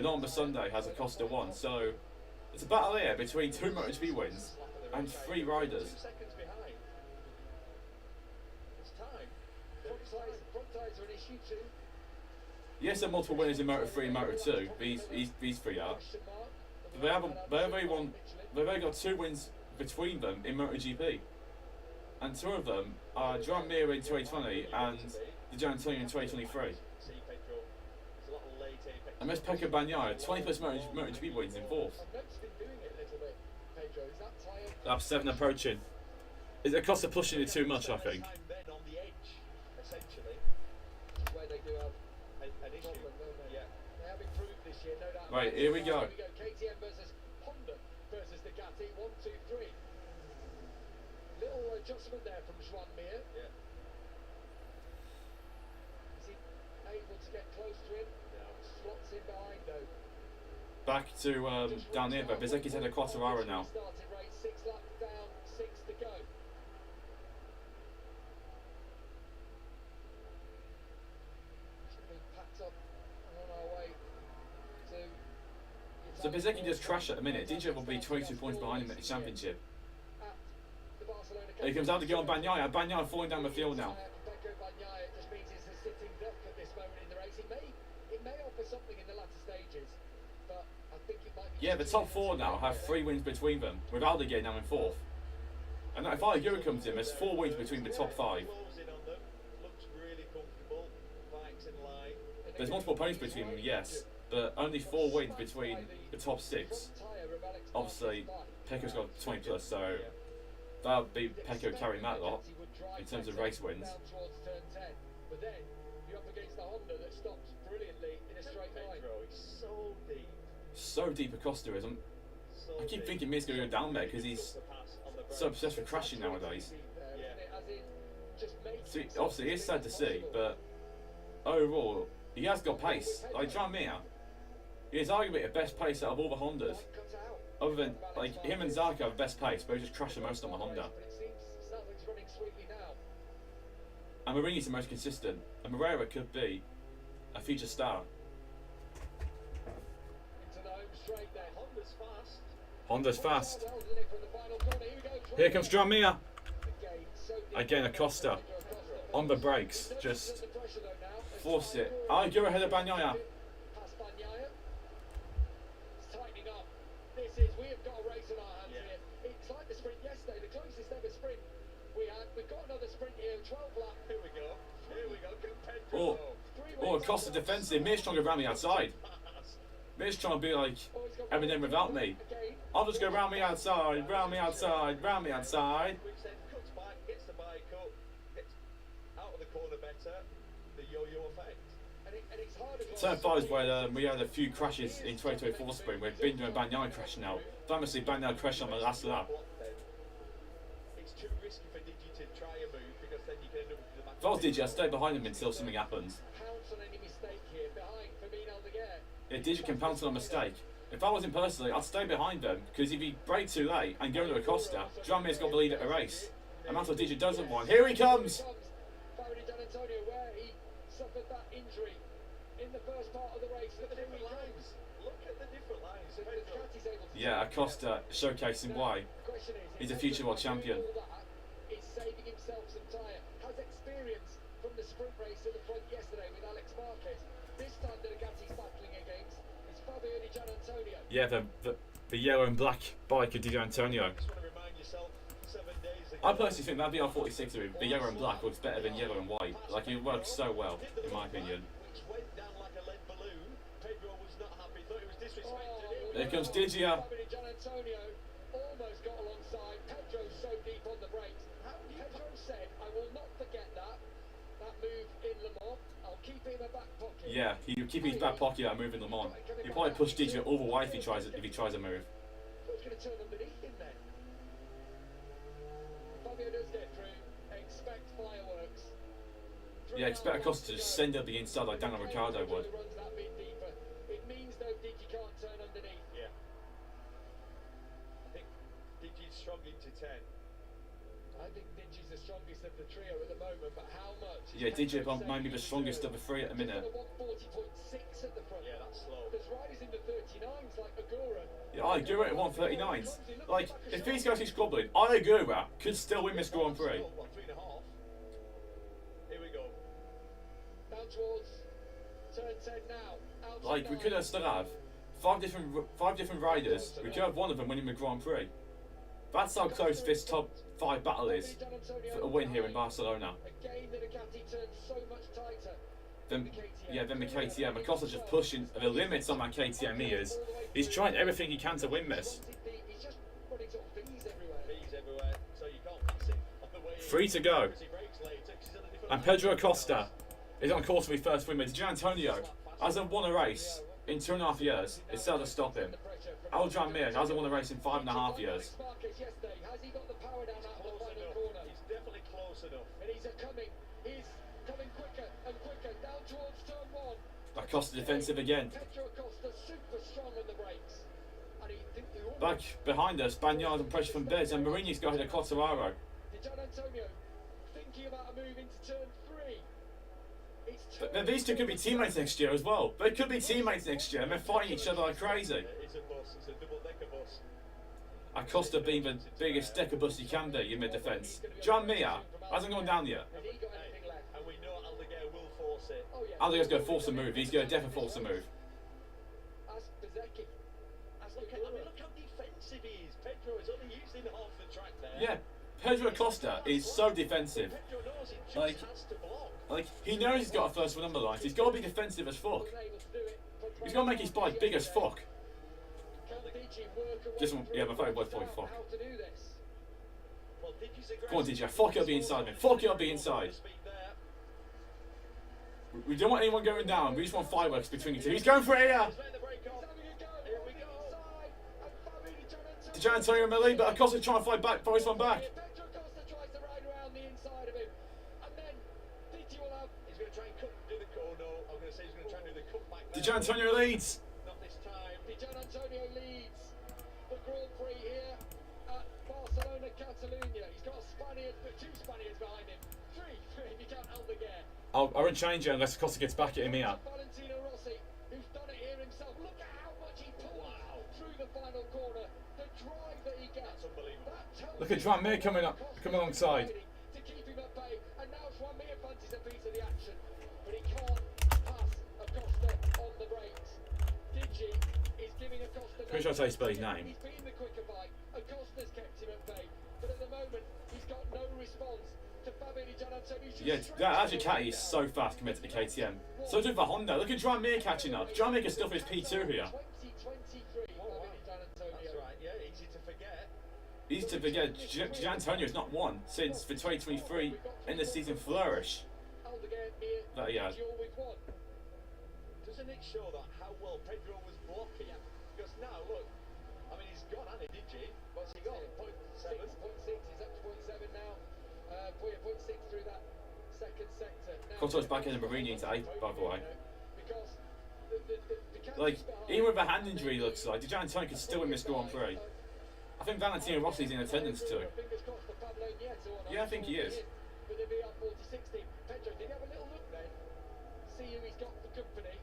on the Sunday has Acosta won. So it's a battle here between two Motogp wins and three riders. 2 seconds behind. It's time. Front tyres are an issue too. Yes, there are multiple winners in Moto 3 and Moto 2. These three are. But they've only got two wins between them in MotoGP. And two of them are Joan Mir in 2020 and Di Antonio in 2023. And there's Pecco Bagnaia, 20 plus MotoGP wins in fourth. Lap 7 approaching. Is Acosta pushing it too much, I think? Right, here we go. KTM versus Honda versus Ducati. 1, 2, 3. Little adjustment there from Joan Mir. Yeah. Is he able to get close to him? Slots in behind though. Back to down here, but Bezzecchi's had a Quartararo now. Starting race, 6 laps down, 6 to go. Should have been packed up on our way to. So Bezzecchi just crashed at the minute. DJ will be 22 points behind him at the championship. Here he comes out to go on Bagnaia. Bagnaia falling down the field now. Pecco Bagnaia just means he's a sitting duck at this moment in the race. It may offer something in the latter stages, but I think it might be. Yeah, the top four now have 3 wins between them, with Aldeguer now in fourth. And if Aldeguer comes in, there's 4 wins between the top 5. Looks really comfortable. Bikes in line. There's multiple points between them, yes, but only 4 wins between the top 6. Obviously, Pecco's got 20 plus, so that'll be Pecco carrying that lot in terms of race wins. But then you're up against the Honda that stops brilliantly in a straight line. He's so deep. So deep Acosta isn't. I keep thinking Mir's going to go down there because he's so obsessed with crashing nowadays. So obviously, it's sad to see, but overall, he has got pace. Like Joan Mir, he is arguably the best pace out of all the Hondas. Other than, like, him and Zarco have the best pace, but he just crashed the most on the Honda. And Marini's the most consistent, and Moreira could be a future star. Honda's fast. Here comes Joan Mir. Again, Acosta on the brakes, just force it. Go ahead of Bagnaia. We have got a race in our hands here. It's like the sprint yesterday, the closest ever sprint we had. We've got another sprint here, 12 lap. Here we go. Acosta defensive. Mir's trying to go around the outside. Mir's trying to be like Eminem without me. I'll just go round me outside, round me outside, round me outside. Cuts back, gets the bike up, gets out of the corner better. The yo-yo effect. Turn 5 is where we had a few crashes in 2024 spring. We've been doing Bagnaia crashing now. Famously, Bagnaia crashed on the last lap. It's too risky for Digi to try a move because then you can end up with the back. If I was Digi, I'd stay behind him until something happens. Pounce on any mistake here behind Fabien Aldeguer. Yeah, Digi can pounce on a mistake. If I was him personally, I'd stay behind them because if he breaks too late and go to Acosta, Joan Mir's got the lead at a race. And that's what Digi doesn't want. Here he comes! Antonio, where he suffered that injury in the first part of the race. Look at the different lines. Look at the different lines. So Ducati's able to yeah, Acosta showcasing why he's a future world champion. He's saving himself some tyre. Has experience from the sprint race at the front yesterday with Alex Marquez. This time the Ducati's battling against is Fabio Di Antonio. Yeah, the yellow and black bike of Di Antonio. Just want to remind yourself, 7 days ago. I personally think that VR46 with the yellow and black looks better than yellow and white. Like, it works so well, in my opinion. Which went down like Here comes Digia. Gian Antonio almost got alongside. Pedro's so deep on the brakes. Pedro said, "I will not forget that move in Le Mans. I'll keep it in my back pocket." Yeah, he'll keep his back pocket that move in Le Mans. He'll probably push Digia all the way if he tries a move. Who's going to turn underneath him then? Fabio does get through. Expect fireworks. Yeah, expect Acosta to just send up the inside like Daniel Ricciardo would. Runs that bit deeper. It means though Digi can't turn underneath. Yeah. I think Digi's strong into 10. I think Digi's the strongest of the trio at the moment, but how much? Yeah, Digi might be the strongest of the three at the minute. 140.6 at the front. Yeah, that's slow. There's riders in the 39s like Agura. Yeah, Agura at 139s. Like, if these guys keep squabbling, Agura could still win this Grand Prix. 3.5. Here we go. Down towards turn 10 now. Like, we could still have five different riders. We could have one of them winning the Grand Prix. That's how close this top 5 battle is for a win here in Barcelona. Again, the Ducati turns so much tighter. Then the KTM. Acosta's just pushing the limits on that KTM. He is. He's trying everything he can to win this. He's just running sort of V's everywhere. V's everywhere, so you can't pass him on the way in. 3 to go. He breaks later 'cause he's on a different And Pedro Acosta is on course for his first win. But Gian Antonio hasn't won a race in 2.5 years. It's hard to stop him. Aljan Mir hasn't won a race in 5.5 years. Has he got the power down out of the close final enough. corner? He's definitely close enough. And he's coming quicker and quicker down towards turn 1. Acosta defensive again. Pedro Acosta super strong on the brakes. And he almost Back behind us, Bagnaia and pressure from Bez, and Marini's got hit a Quartararo. Gian Antonio thinking about a move into turn 3. It's But these two could be teammates next year as well. They could be teammates next year, and they're fighting each other like crazy. It's a bus. It's a double-decker bus. Acosta being the biggest decker bus he can be in mid-defence. John Mir hasn't gone down yet. Has he got anything left? And we know Aldeguer will force it. Oh yeah. Aldeguer's going to force a move. He's going to definitely force a move. Ask Bezecchi. Ask Look how defensive he is. Pedro is only using half the track there. Yeah, Pedro Acosta is so defensive. Pedro knows he just Like- has to block. Like, he knows he's got a first one on the line. He's got to be defensive as fuck. He's got to make his bike big as fuck. Just one, yeah, my favourite word's probably fuck. How to do this? Well, Digi's aggressive. Come on, DJ. Fuck it up the inside, man. Fuck it up the inside. Speed there. We don't want anyone going down. We just want fireworks between the two. He's going for it here. He's letting the brake off. Here we go. Gian Antonio in the lead, but Acosta trying to fight back, force one back. Pedro Costa tries to ride around the inside of him, and then Digi will have. He's going to try and do the oh no, I'm going to say he's going to try and do the cutback there. Gian Antonio leads. Not this time. Gian Antonio leads the Grand Prix here at Barcelona, Catalunya. He's got a Spaniard, two Spaniards behind him. Three if you count Aldeguer. I won't change it unless Acosta gets back at him here. Valentino Rossi, who's done it here himself. Look at how much he pulled through the final corner. The drive that he gets. That's unbelievable. That tells Look at you Juan Mir coming up, Costa's coming alongside. to keep him at bay. And now Juan Mir fancies a piece of the action, but he can't pass Acosta on the brakes. Digi is giving Acosta. Pretty sure I spell his name. He's been the quicker bike. Acosta's kept him at bay, but at the moment he's got no response to Fabio Di Gian Antonio. Yeah, that Ducati is so fast compared to the KTM. So too for Honda. Look at Juan Mir catching up. Juan Mir can still finish P2 here. 2023, Fabio Di Gian Antonio. That's right, yeah, easy to forget. Easy to forget, Gian Antonio's not won since the 2023 end of season flourish Aldeguer, Mir, that he had. Digi all with one. Doesn't it show that how well Pedro was blocking? Because now, look, I mean, he's gone, hasn't he, Digi? What's he got? 0.7? 0.6, he's up to 0.7 now. 0.6 through that second sector. Now, Cotto's back in the Marini into 8, by the way. because the Like, even with a hand injury, it looks like Gian Antonio could still win this Grand Prix. I think Valentino Rossi's in attendance too. Yeah, I think he is. But they'll be up 40-60. Pedro, did you have a little look then? See who he's got for company.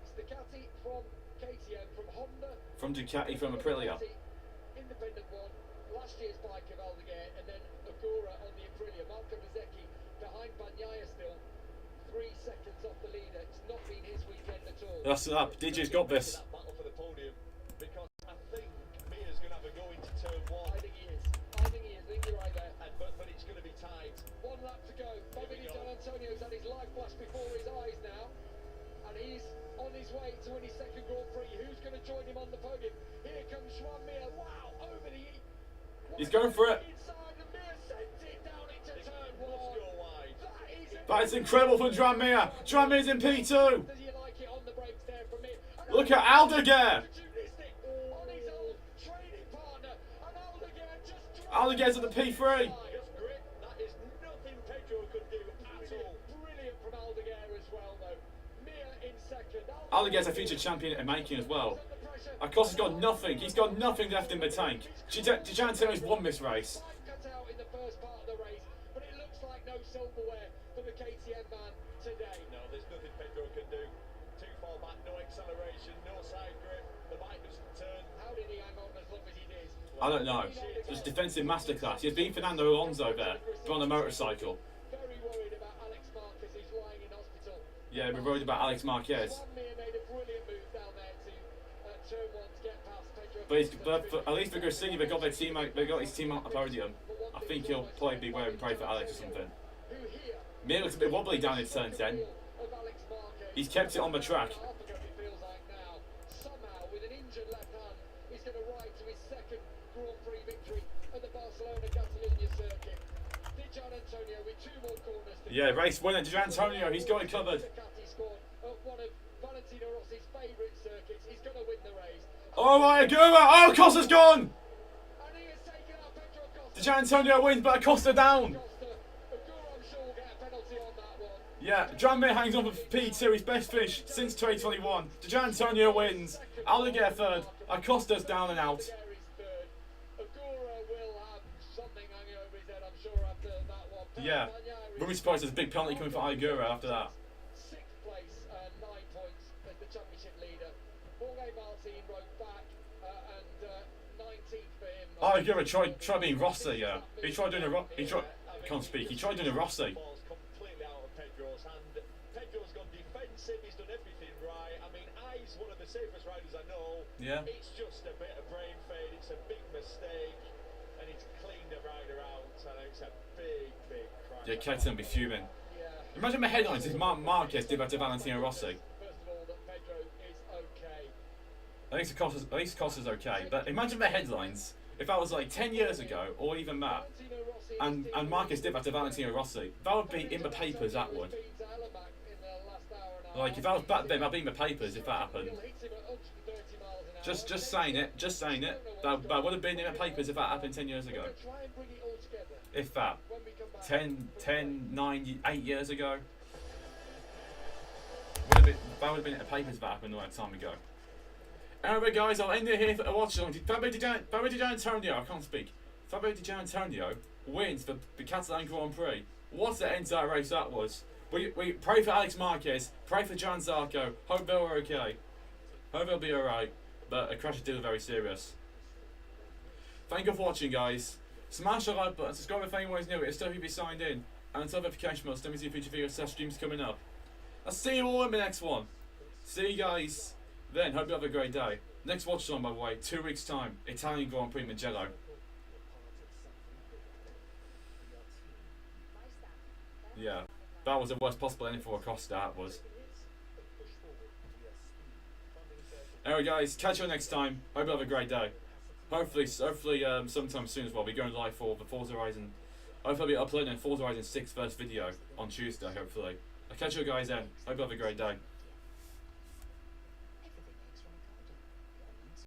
It's Ducati from KTM, from Honda. From Ducati, from Aprilia. Independent one. Last year's bike of Aldeguer, and then Agura on the Aprilia. Marco Bezecchi behind Bagnaia still. 3 seconds off the leader. It's not been his weekend at all. That's it up. DJ's got this. That battle for the podium, because I think Mir's going to have a go into turn 1. I think he is. I think you're right there. But it's going to be tight. 1 lap to go. Fabio Di Gian Antonio's had his life flash before his eyes now. And he's on his way to win his second Grand Prix. Who's going to join him on the podium? Here He's going for it. Inside the Mir sends it down into turn Must one. go wide. That is a That is incredible from Dranmere. Dranmere's in P2. Does he like it on the brakes there from Mir? And Look at Aldeguer. opportunistic on his old training partner. And Aldeguer just Aldeguer's at the P3. Just grip. That is nothing Pedro could do at all. Brilliant from Aldeguer as well, though. Mir in second. Aldeguer's a future champion in making as well. Under pressure. Acosta's got nothing. He's got nothing left in the tank. Gianantonio's won this race. Cut out in the first part of the race, but it looks like no silverware for the KTM man today. No, there's nothing Pedro can do. Too far back, no acceleration, no side grip. The bike doesn't turn. How did he hang on as long as he did? I don't know. Just defensive masterclass. He's beat Fernando Alonso there, but on a motorcycle. Very worried about Alex Marquez, who's lying in hospital. Yeah, we're worried about Alex Marquez. Mir made a brilliant move down there to turn one to get past Pedro. But at least for Garcia, they got their teammate. They got his team on the podium. I think he'll probably be wearing pray for Alex or something. Who here Mir looks a bit wobbly down in turn 10. of Alex Marquez. He's kept it on the track. Half ago it feels like now. Somehow, with an injured left hand, he's going to ride to his second Grand Prix victory at the Barcelona Catalan circuit. Di Gianantonio with two more corners to Yeah, race winner Gianantonio. He's got it covered. Ducati squad at one of Valentino Rossi's favourite circuits. He's going to win the race. Oh my God! Oh, Costa's gone. And he has taken out Pedro Acosta. Gianantonio wins, but Acosta down. Acosta. Aguro, I'm sure, will get a penalty on that one. Yeah, Dranmere hangs on for P2, his best finish since 2021. Gianantonio wins. Aldeguer third. Acosta's down and out. There is third. Aguro will have something hanging over his head, I'm sure, after that one. Yeah. Wouldn't be surprised there's a big penalty coming for Aldeguer after that. Sixth place, 9 points as the championship leader. Jorge Martin rode back, and 19th for him. Aldeguer tried being Rossi, yeah. He tried doing a he tried. I can't speak. He tried doing a Rossi. Ball's completely out of Pedro's hand. Pedro's gone defensive. He's done everything right. I mean, I's one of the safest riders I know. Yeah. It's just a bit of brain fade. It's a big mistake, and he's cleaned the rider out. And it's a big, big crash. Yeah, Catalan be fuming. Yeah. Imagine the headlines if Marquez did that to Valentino Rossi. First of all, that Pedro is okay. At least Acosta's okay. But imagine the headlines if that was like 10 years ago or even that. Valentino Rossi And Marquez did that to Valentino Rossi. That would be in the papers, that would. Like, if that was back then, that'd be in the papers if that happened. Just saying it, That would have been in the papers if that happened 10 years ago. If that. 10, 9, 8 years ago. That would have been in the papers if that happened a long time ago. Anyway, guys, I'll end it here for a watch-along. Fabio Di Gianantonio, I can't speak. Fabio Di Gianantonio wins the Catalan Grand Prix. What an entire race that was. We pray for Alex Marquez, pray for Gian Zarco, hope they're okay. Hope they'll be alright, but a crash is still very serious. Thank you for watching, guys. Smash the like button, subscribe if anyone's new, it's still if you signed in, and turn notification bells, let me see future videos, streams coming up. I'll see you all in the next one. See you guys then, hope you have a great day. Next watch on, by the way, 2 weeks time, Italian Grand Prix Mugello. Yeah, that was the worst possible ending for Acosta, that was. Anyway guys, catch you next time, hope you have a great day. Hopefully sometime soon as well, we're going live for the Forza Horizon. Hopefully I'll be uploading Forza Horizon 6 first video on Tuesday, hopefully. I'll catch you guys then, hope you have a great day.